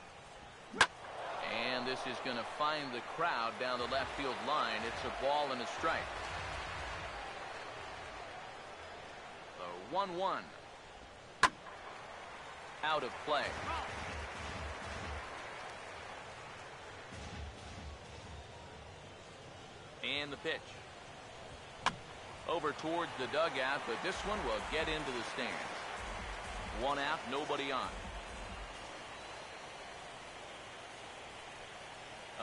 And this is going to find the crowd down the left field line. It's a ball and a strike. The 1-1. Out of play. And the pitch. Over towards the dugout, but this one will get into the stands. 1 out, nobody on.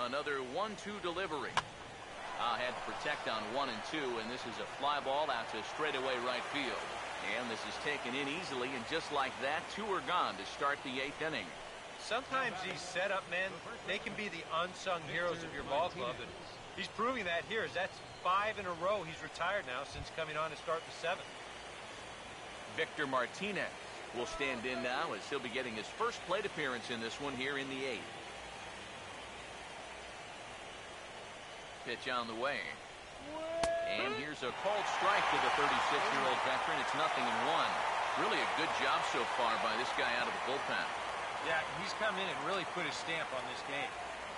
Another 1-2 delivery. Had to protect on 1 and 2, and this is a fly ball out to straightaway right field. And this is taken in easily, and just like that, 2 are gone to start the 8th inning. Sometimes these setup men, they can be the unsung heroes of your ball club, and he's proving that here. As that's 5 in a row he's retired now since coming on to start the 7th. Victor Martinez will stand in now as he'll be getting his first plate appearance in this one here in the 8th. Pitch on the way. And here's a called strike to the 36-year-old veteran. It's 0-1. Really a good job so far by this guy out of the bullpen. Yeah, he's come in and really put his stamp on this game.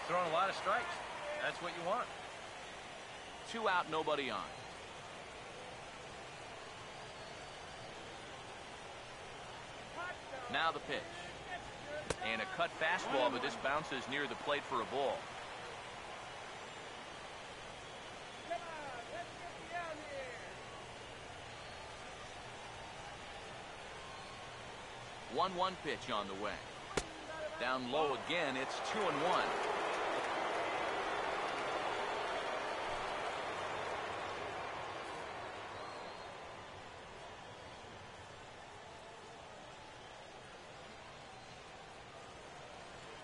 Throwing a lot of strikes. That's what you want. 2 out, nobody on. Now the pitch. And a cut fastball, but this bounces near the plate for a ball. 1-1 pitch on the way. Down low again, it's 2-1.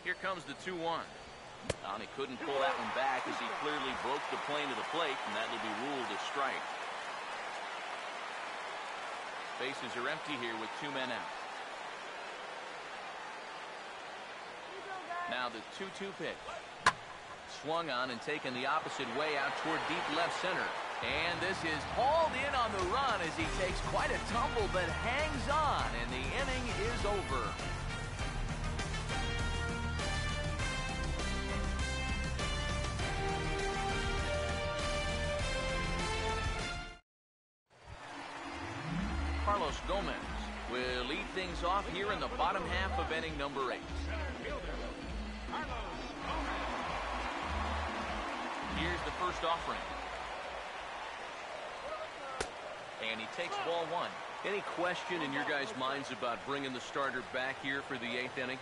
Here comes the 2-1. He couldn't pull that one back as he clearly broke the plane of the plate, and that will be ruled a strike. Bases are empty here with 2 men out. Now the 2-2 pitch. Swung on and taken the opposite way out toward deep left center. And this is hauled in on the run as he takes quite a tumble but hangs on, and the inning is over. Carlos Gomez will lead things off here in the bottom half of inning number 8. Here's the first offering. And he takes ball 1. Any question in your guys' minds about bringing the starter back here for the 8th inning?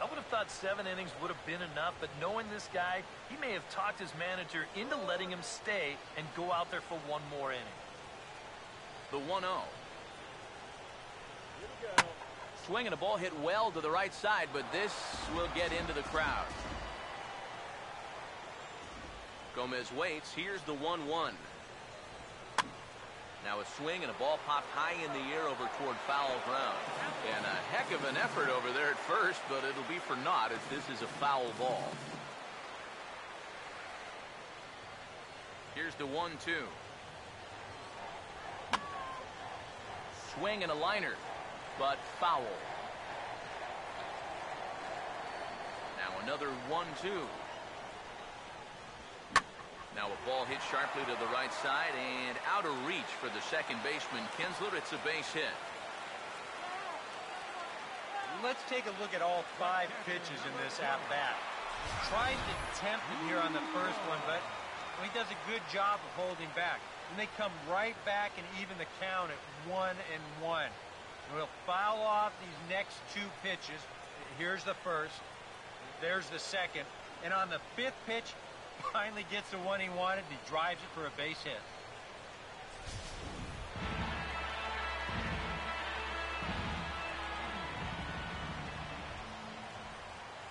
I would have thought 7 innings would have been enough, but knowing this guy, he may have talked his manager into letting him stay and go out there for 1 more inning. The 1-0. Swinging a ball hit well to the right side, but this will get into the crowd. Gomez waits. Here's the 1-1. Now a swing and a ball popped high in the air over toward foul ground. And a heck of an effort over there at first, but it'll be for naught as this is a foul ball. Here's the 1-2. Swing and a liner, but foul. Now another 1-2. Now a ball hit sharply to the right side and out of reach for the second baseman, Kinsler. It's a base hit. Let's take a look at all 5 pitches in this at-bat. Tries to tempt it here on the first one, but he does a good job of holding back. And they come right back and even the count at 1-1. We'll foul off these next 2 pitches. Here's the first. There's the second. And on the 5th pitch, finally gets the one he wanted. He drives it for a base hit.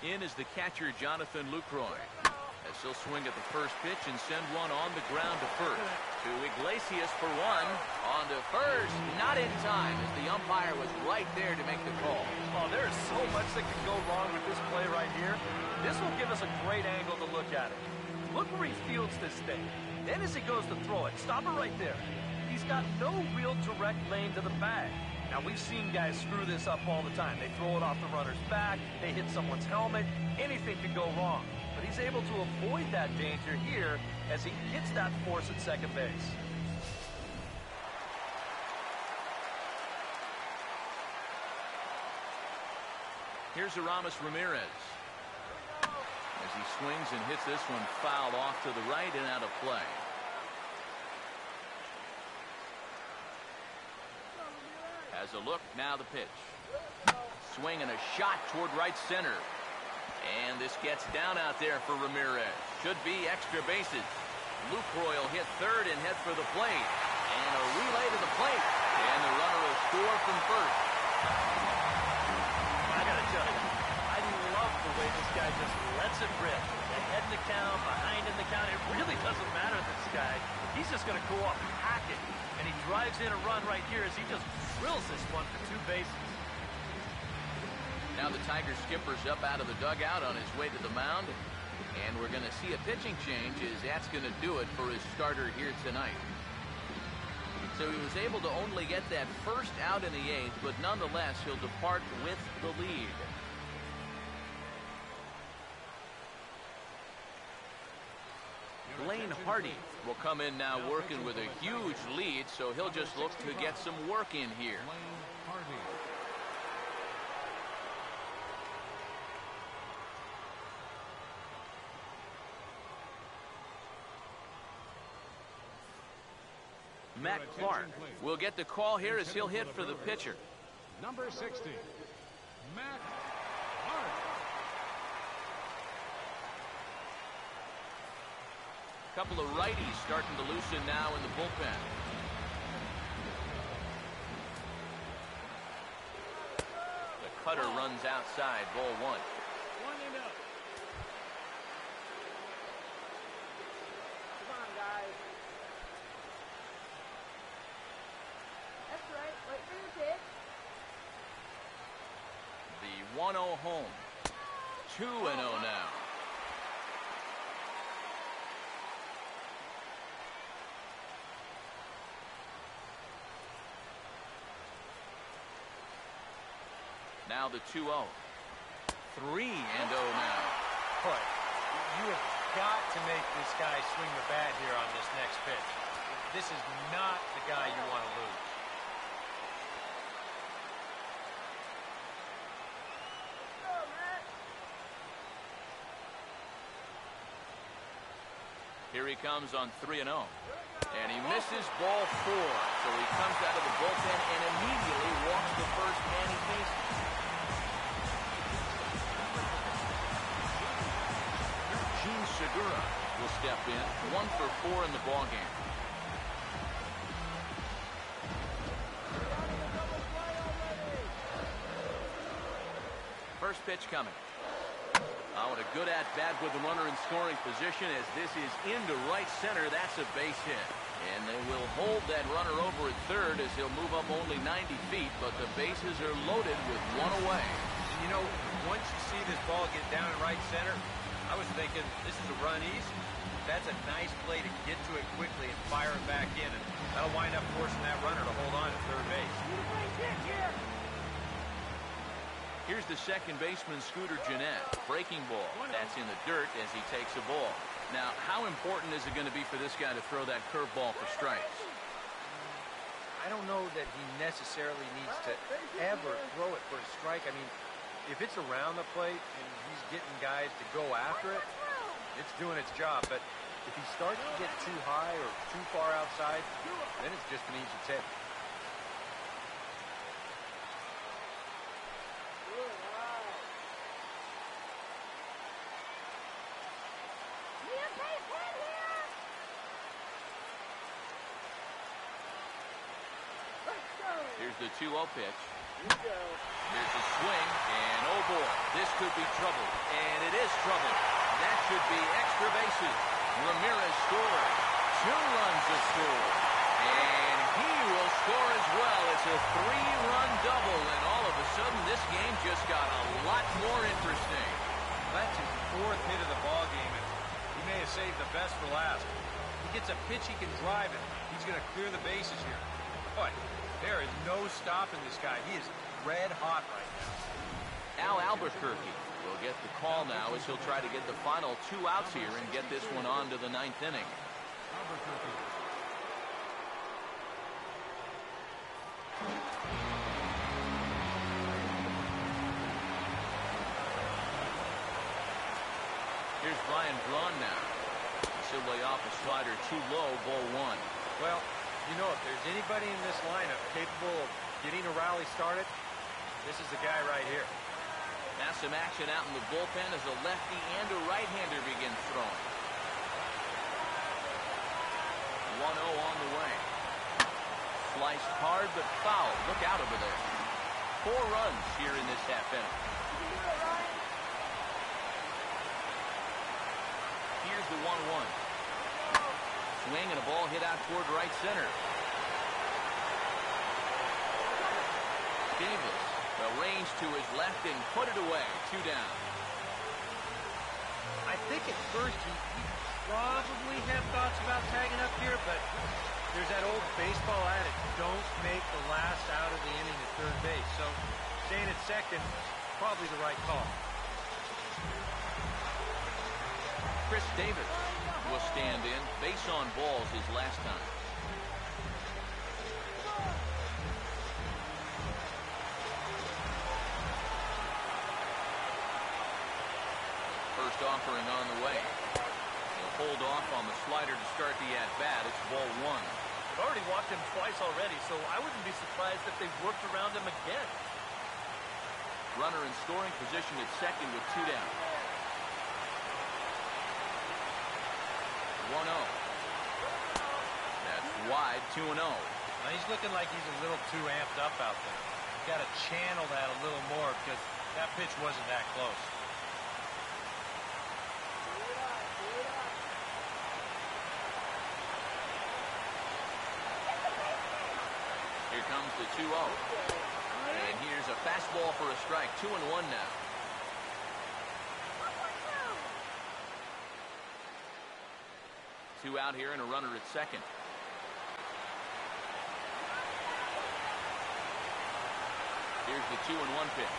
In is the catcher, Jonathan Lucroy. As he'll swing at the first pitch and send one on the ground to first. To Iglesias for one. On to first. Not in time as the umpire was right there to make the call. Oh, there is so much that can go wrong with this play right here. This will give us a great angle to look at it. Look where he fields this thing. Then as he goes to throw it, stop it right there. He's got no real direct lane to the bag. Now, we've seen guys screw this up all the time. They throw it off the runner's back. They hit someone's helmet. Anything could go wrong. But he's able to avoid that danger here as he gets that force at second base. Here's Aramis Ramirez. As he swings and hits this one fouled off to the right and out of play. Has a look, now the pitch. Swing and a shot toward right center. And this gets down out there for Ramirez. Should be extra bases. Lucroy will hit third and head for the plate. And a relay to the plate. And the runner will score from first. I gotta tell you, I love the way this guy just lets it rip. Ahead in the count, behind in the count. It really doesn't matter to this guy. He's just gonna go up and hack it. And he drives in a run right here as he just drills this one for 2 bases. Now the Tiger skipper's up out of the dugout on his way to the mound. And we're going to see a pitching change as that's going to do it for his starter here tonight. So he was able to only get that first out in the 8th, but nonetheless he'll depart with the lead. Blaine Hardy will come in now working with a huge lead, so he'll just look to get some work in here. Matt Clark will get the call here as he'll hit for the pitcher. Number 60, Matt Clark. Couple of righties starting to loosen now in the bullpen. The cutter runs outside, ball 1. 1-0. Come on, guys. That's right. Wait for your pitch. The 1-0 home. 2-0 now. Now the 2-0. 3-0 now. But you have got to make this guy swing the bat here on this next pitch. This is not the guy you want to lose. Go, Matt. Here he comes on 3-0. And he misses ball 4. So he comes out of the bullpen and immediately walks the first man he faces. Gene Segura will step in. 1 for 4 in the ballgame. first pitch coming. Oh, and a good at-bat with the runner in scoring position as this is into right center. That's a base hit. And they will hold that runner over at third as he'll move up only 90 feet, but the bases are loaded with one away. You know, once you see this ball get down in right center, I was thinking this is a run easy. That's a nice play to get to it quickly and fire it back in, and that'll wind up forcing that runner to hold on to third base. Here's the second baseman, Scooter Gennett. Breaking ball. That's in the dirt as he takes a ball. Now, how important is it going to be for this guy to throw that curveball for strikes? I don't know that he necessarily needs to ever throw it for a strike. I mean, if it's around the plate and he's getting guys to go after it, it's doing its job. But if he starts to get too high or too far outside, then it's just an easy take. Here's the 2-0 pitch. Here's a swing, and oh boy, this could be trouble. And it is trouble. That should be extra bases. Ramirez scores. 2 runs have scored. And he will score as well. It's a 3-run double, and all of a sudden this game just got a lot more interesting. That's his 4th hit of the ball game, and he may have saved the best for last. He gets a pitch he can drive it. He's going to clear the bases here. Boy, there is no stopping this guy. He is red hot right now. Al Albuquerque will get the call now as he'll try to get the final 2 outs here and get this one on to the 9th inning. Here's Brian Braun now. He'll lay off a slider too low, ball 1. Well, you know, if there's anybody in this lineup capable of getting a rally started, this is the guy right here. Now some action out in the bullpen as a lefty and a right-hander begin throwing. 1-0 on the way. Sliced hard but foul. Look out over there. 4 runs here in this half inning. Here's the 1-1. Swing and a ball hit out toward right center. Davis arranged to his left and put it away. 2 down. I think at first he probably had thoughts about tagging up here, but there's that old baseball adage, don't make the last out of the inning at third base. So staying at second, probably the right call. Chris Davis will stand in. Base on balls his last time. First offering on the way. He'll hold off on the slider to start the at-bat. It's ball 1. They've already walked him twice already, so I wouldn't be surprised if they worked around him again. Runner in scoring position at second with 2 down. 1-0. That's wide, 2-0. Now he's looking like he's a little too amped up out there. You've got to channel that a little more because that pitch wasn't that close. Here comes the 2-0. And here's a fastball for a strike. 2-1 now. Two out here and a runner at second. Here's the 2-1 pitch.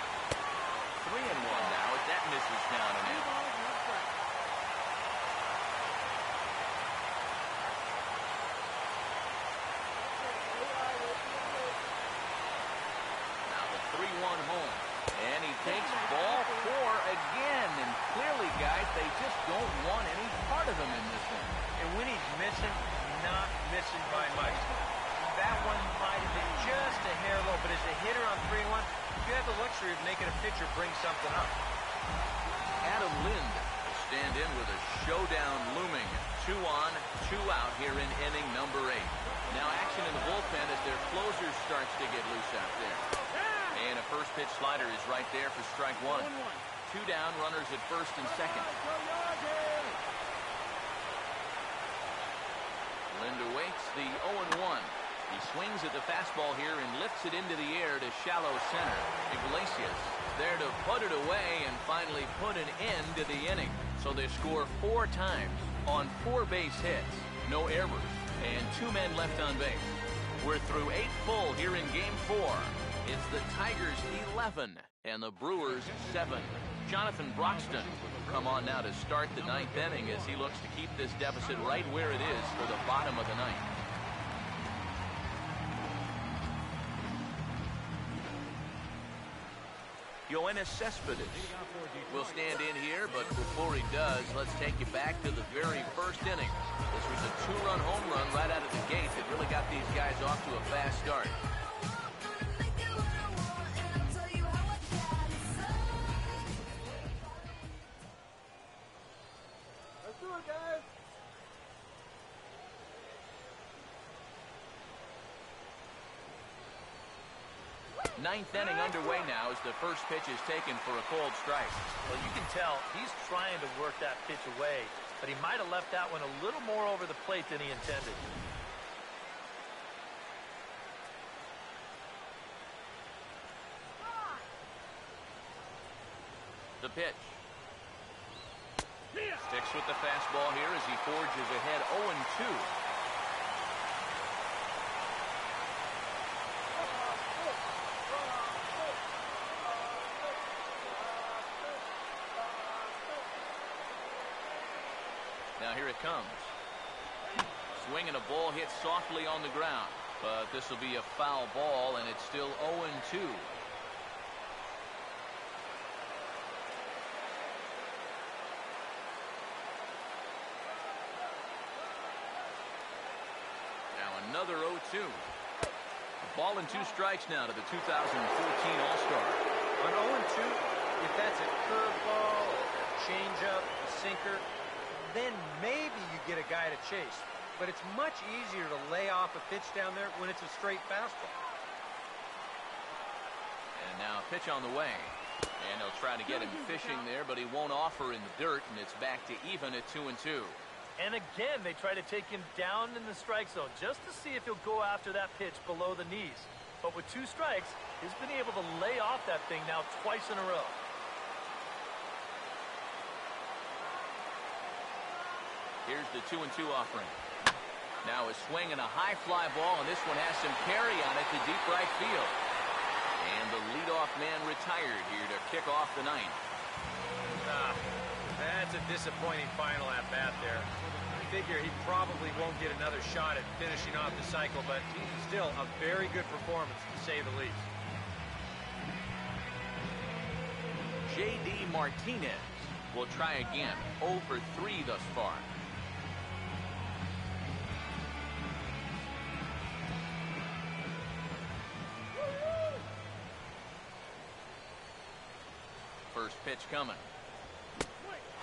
3-1 now as that misses down and in. Now the 3-1 home. And he takes ball 4 again. And clearly, guys, they just don't want any part of him in this one. And when he's missing, not missing by much. That one might have been just a hair low, but as a hitter on 3-1, you have the luxury of making a pitcher bring something up. Adam Lind will stand in with a showdown looming. 2 on, 2 out here in inning number 8. Now action in the bullpen as their closer starts to get loose out there. And a first pitch slider is right there for strike one. 2 down, runners at first and second. Linder waits the 0-1. He swings at the fastball here and lifts it into the air to shallow center. Iglesias there to put it away and finally put an end to the inning. So they score 4 times on 4 base hits. No errors and 2 men left on base. We're through 8 full here in Game 4. It's the Tigers 11 and the Brewers 7. Jonathan Broxton will come on now to start the 9th inning as he looks to keep this deficit right where it is for the bottom of the 9th. Yoenis Cespedes will stand in here, but before he does, let's take you back to the very first inning. This was a 2-run home run right out of the gate that really got these guys off to a fast start. Let's do it, guys. Ninth inning underway now as the first pitch is taken for a cold strike. Well, you can tell he's trying to work that pitch away, but he might have left that one a little more over the plate than he intended. The pitch. Sticks with the fastball here as he forges ahead 0-2. Now here it comes. Swinging a ball hit softly on the ground, but this will be a foul ball, and it's still 0-2. Another 0-2. Ball and 2 strikes now to the 2014 All-Star. On 0-2, if that's a curveball, a changeup, a sinker, then maybe you get a guy to chase. But it's much easier to lay off a pitch down there when it's a straight fastball. And now a pitch on the way. And they'll try to get him fishing there, but he won't offer in the dirt, and it's back to even at 2-2. And again, they try to take him down in the strike zone just to see if he'll go after that pitch below the knees. But with 2 strikes, he's been able to lay off that thing now twice in a row. Here's the 2-2 offering. Now a swing and a high fly ball, and this one has some carry on it to deep right field. And the leadoff man retired here to kick off the 9th. That's a disappointing final at bat there. I figure he probably won't get another shot at finishing off the cycle, but still a very good performance to say the least. J.D. Martinez will try again. 0 for 3 thus far. First pitch coming.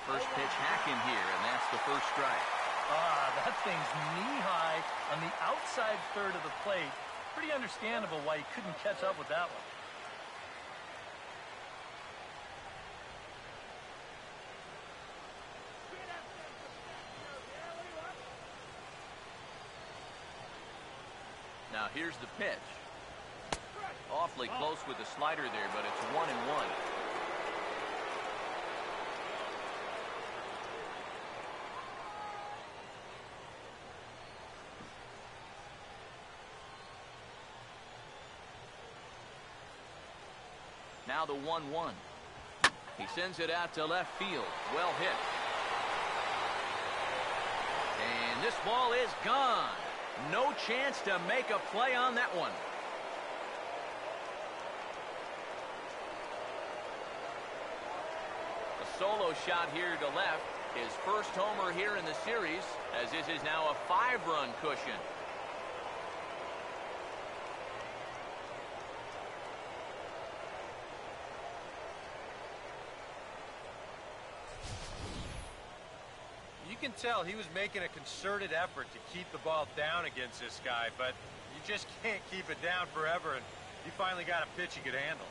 First pitch hack in here, and that's the first strike. That thing's knee-high on the outside third of the plate. Pretty understandable why he couldn't catch up with that one. Now here's the pitch. Awfully close with the slider there, but it's 1-1. Now the 1-1. He sends it out to left field. Well hit. And this ball is gone. No chance to make a play on that one. A solo shot here to left. His first homer here in the series, as this is now a 5-run cushion. You can tell he was making a concerted effort to keep the ball down against this guy, but you just can't keep it down forever, and he finally got a pitch he could handle.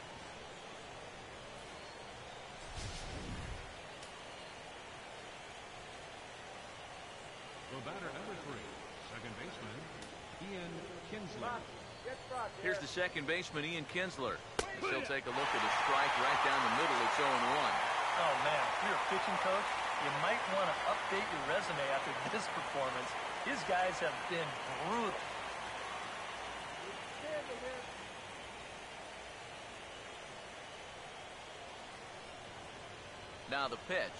Here's the second baseman, Ian Kinsler. He'll take a look at a strike right down the middle. It's 0-1. Oh, man, if you're a pitching coach, you might want to update your resume after this performance. His guys have been brutal. Now the pitch.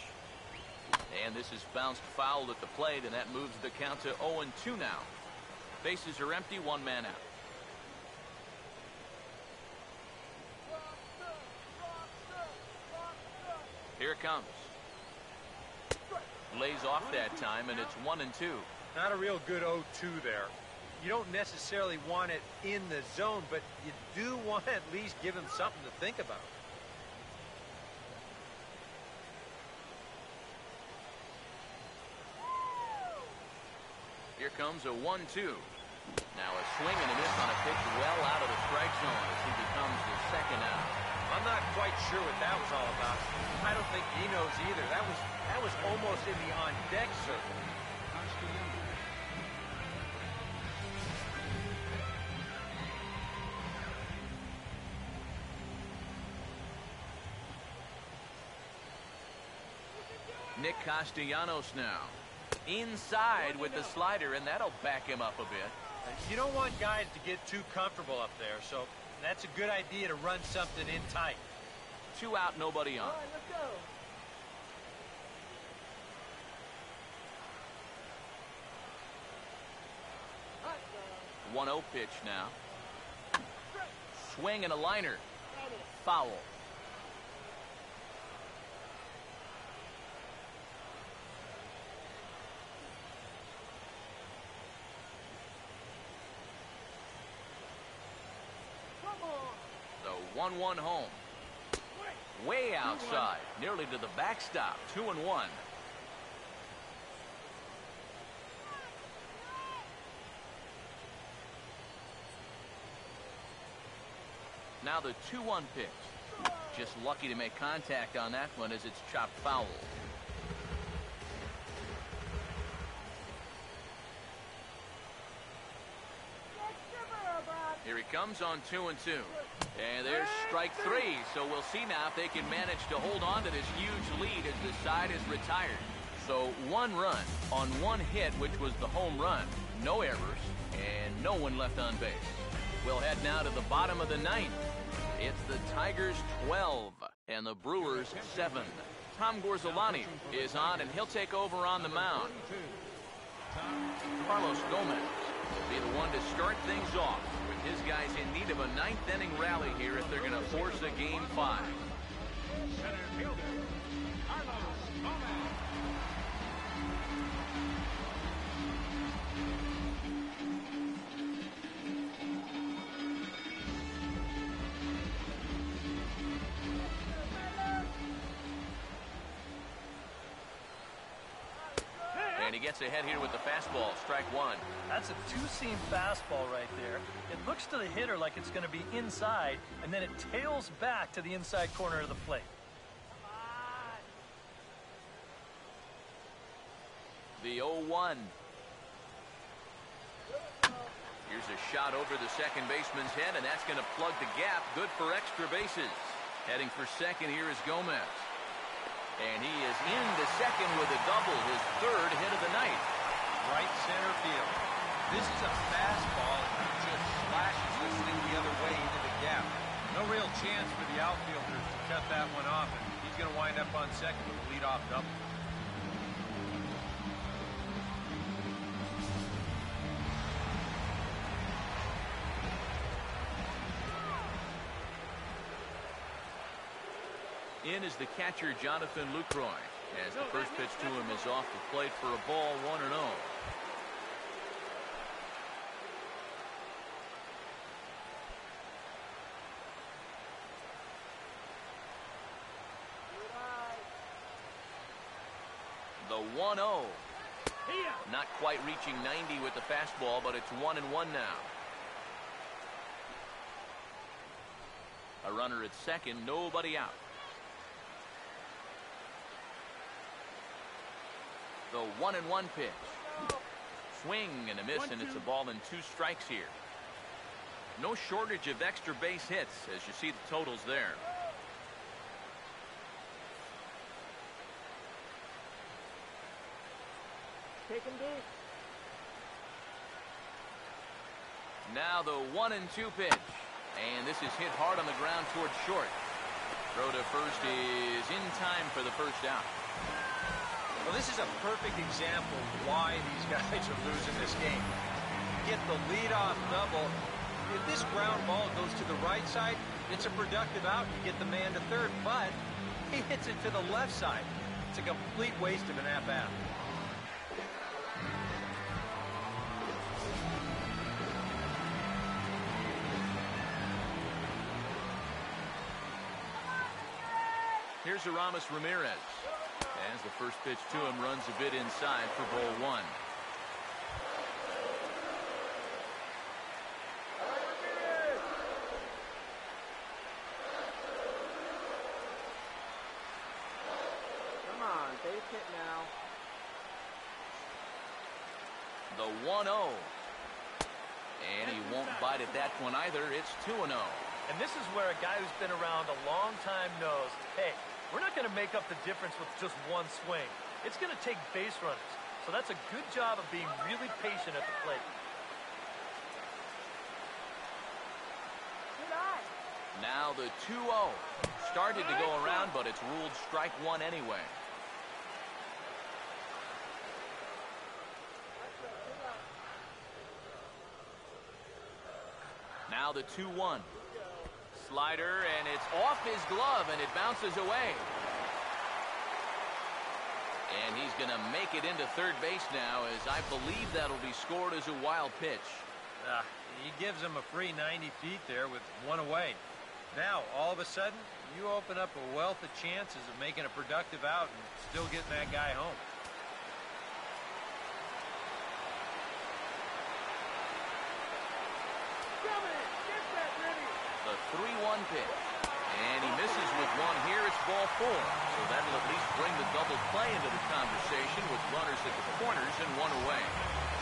And this is bounced foul at the plate, and that moves the count to 0-2 now. Bases are empty, one man out. Here it comes. Lays off that time, and it's 1-2. Not a real good 0-2 there. You don't necessarily want it in the zone, but you do want to at least give him something to think about. Here comes a 1-2. Now a swing and a miss on a pitch well out of the strike zone as he becomes the second out. I'm not quite sure what that was all about. I don't think he knows either. That was almost in the on-deck circle. Nick Castellanos now. Inside with the slider, and that'll back him up a bit. You don't want guys to get too comfortable up there, so that's a good idea to run something in tight. 2 out, nobody on. All right, let's go. 1-0 pitch now. Swing and a liner. Foul. The 1-1 home. Way outside, nearly to the backstop. 2-1. Now the 2-1 pitch. Just lucky to make contact on that one as it's chopped foul. Here he comes on 2-2. And there's strike 3. So we'll see now if they can manage to hold on to this huge lead as the side is retired. So 1 run on 1 hit, which was the home run. No errors and no one left on base. We'll head now to the bottom of the 9th. It's the Tigers 12 and the Brewers 7. Tom Gorzolani is on, and he'll take over on the mound. Carlos Gomez will be the one to start things off with his guys in need of a 9th inning rally here if they're going to force a Game 5. Center fielder, Carlos Gomez. And he gets ahead here with the fastball, strike 1. That's a two-seam fastball right there. It looks to the hitter like it's going to be inside, and then it tails back to the inside corner of the plate. The 0-1. Here's a shot over the second baseman's head, and that's going to plug the gap. Good for extra bases. Heading for second here is Gomez. And he is into second with a double, his 3rd hit of the night. Right center field. This is a fastball, and he just slashes this thing the other way into the gap. No real chance for the outfielders to cut that one off, and he's going to wind up on second with a leadoff double. In is the catcher, Jonathan Lucroy, as the first pitch to him is off the plate for a ball, 1-0. The 1-0. Not quite reaching 90 with the fastball, but it's 1-1 now. A runner at second, nobody out. The 1-1 pitch. Swing and a miss, and it's a ball and 2 strikes here. No shortage of extra base hits as you see the totals there. Take him deep. Now the 1-2 pitch. And this is hit hard on the ground towards short. Throw to first is in time for the first out. Well, this is a perfect example of why these guys are losing this game. Get the leadoff double. If this ground ball goes to the right side, it's a productive out. You get the man to third, but he hits it to the left side. It's a complete waste of an at-bat. Here's Aramis Ramirez. As the first pitch to him runs a bit inside for ball one. Come on, base hit now. The 1-0. And he won't bite at that one either. It's 2-0. And this is where a guy who's been around a long time knows, hey, we're not going to make up the difference with just one swing. It's going to take base runners. So that's a good job of being really patient at the plate. Good eye. Now the 2-0. Started to go around, but it's ruled strike one anyway. Now the 2-1. Slider, and it's off his glove, and it bounces away. And he's going to make it into third base now, as I believe that'll be scored as a wild pitch. He gives him a free 90 feet there with one away. Now, all of a sudden, you open up a wealth of chances of making a productive out and still getting that guy home. The 3-1 pitch. And he misses with one here. It's ball four. So that'll at least bring the double play into the conversation with runners at the corners and one away.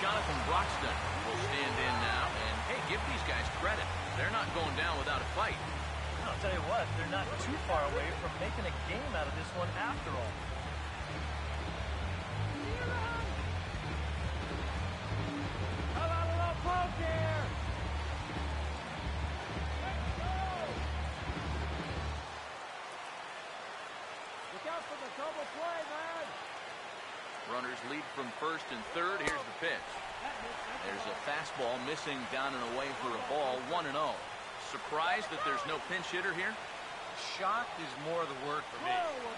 Jonathan Broxton will stand in now. And, hey, give these guys credit. They're not going down without a fight. I'll tell you what, they're not too far away from making a game out of this one after all. How about a little poke here? Look out for the double play, man. Runners lead from first and third. Here's the pitch. There's a fastball missing down and away for a ball. 1-0. Surprised that there's no pinch hitter here? Shocked is more of the word for me.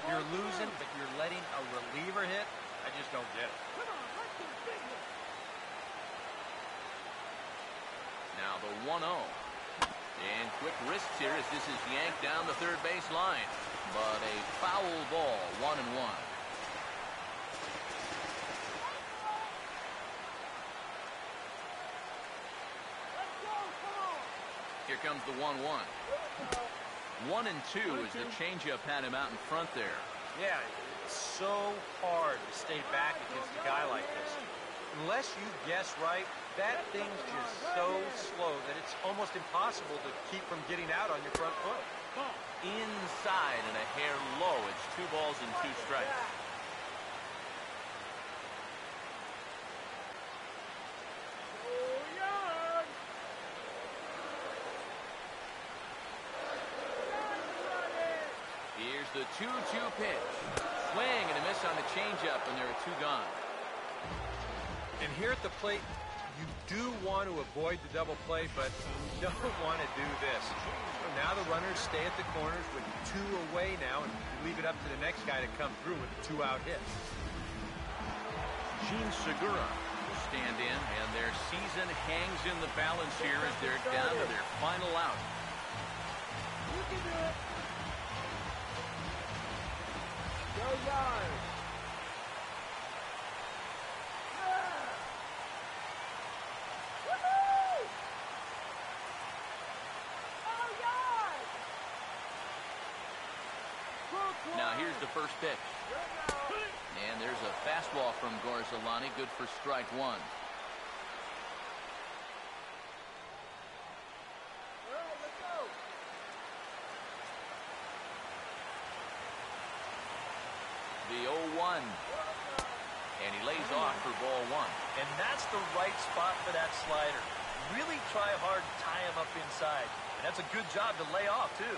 You're losing, but you're letting a reliever hit? I just don't get it. Come on, let's get big here. Now the 1-0. And quick wrists here as this is yanked down the third base line. But a foul ball, 1-1. Here comes the 1-1. 1-2 as the changeup had him out in front there. Yeah, it's so hard to stay back against a guy like this. Unless you guess right, that thing's just so slow that it's almost impossible to keep from getting out on your front foot. Inside and a hair low. It's 2 balls and 2 strikes. Here's the 2-2 pitch. Swing and a miss on the changeup, and there are 2 gone. And here at the plate, you do want to avoid the double play, but you don't want to do this. So now the runners stay at the corners with 2 away now, and you leave it up to the next guy to come through with a 2-out hit. Gene Segura will stand in, and their season hangs in the balance here as they're down to their final out. You can do it. Go yard. Woohoo! Oh, yard! Now here's the first pitch. And there's a fastball from Garzalani, good for strike one. And he lays off for ball one. And that's the right spot for that slider. Really try hard to tie him up inside. And that's a good job to lay off, too.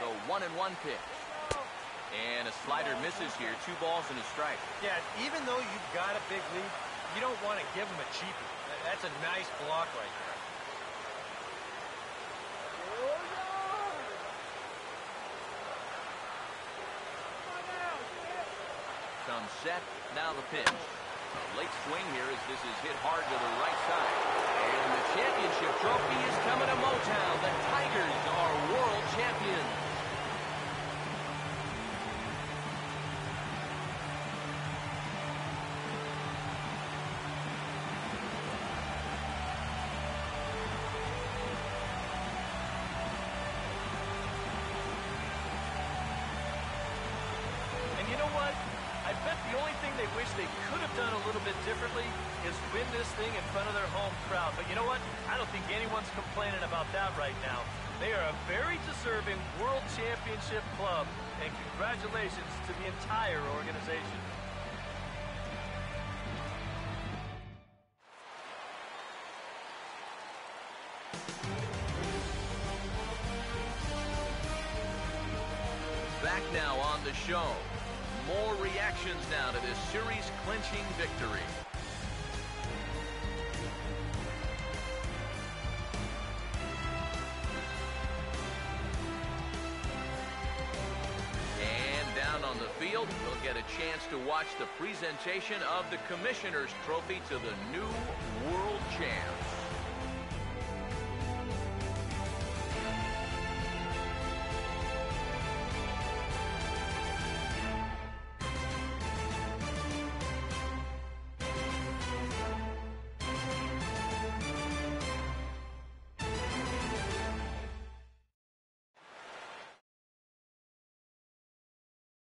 The 1-1 pitch. And a slider misses here. 2 balls and a strike. Yeah, even though you've got a big lead, you don't want to give him a cheapie. That's a nice block right there. Comes set. Now the pitch. A late swing here as this is hit hard to the right side. And the championship trophy is coming to Motown. The Tigers are world champions. And you know what? I bet the only thing they wish they could have done a little bit differently is win this thing in front of their home crowd. But you know what? I don't think anyone's complaining about that right now. They are a very deserving World Championship club, and congratulations to the entire organization. Back now on the show. More reactions now to this series-clinching victory. And down on the field, we'll get a chance to watch the presentation of the Commissioner's Trophy to the new world champs.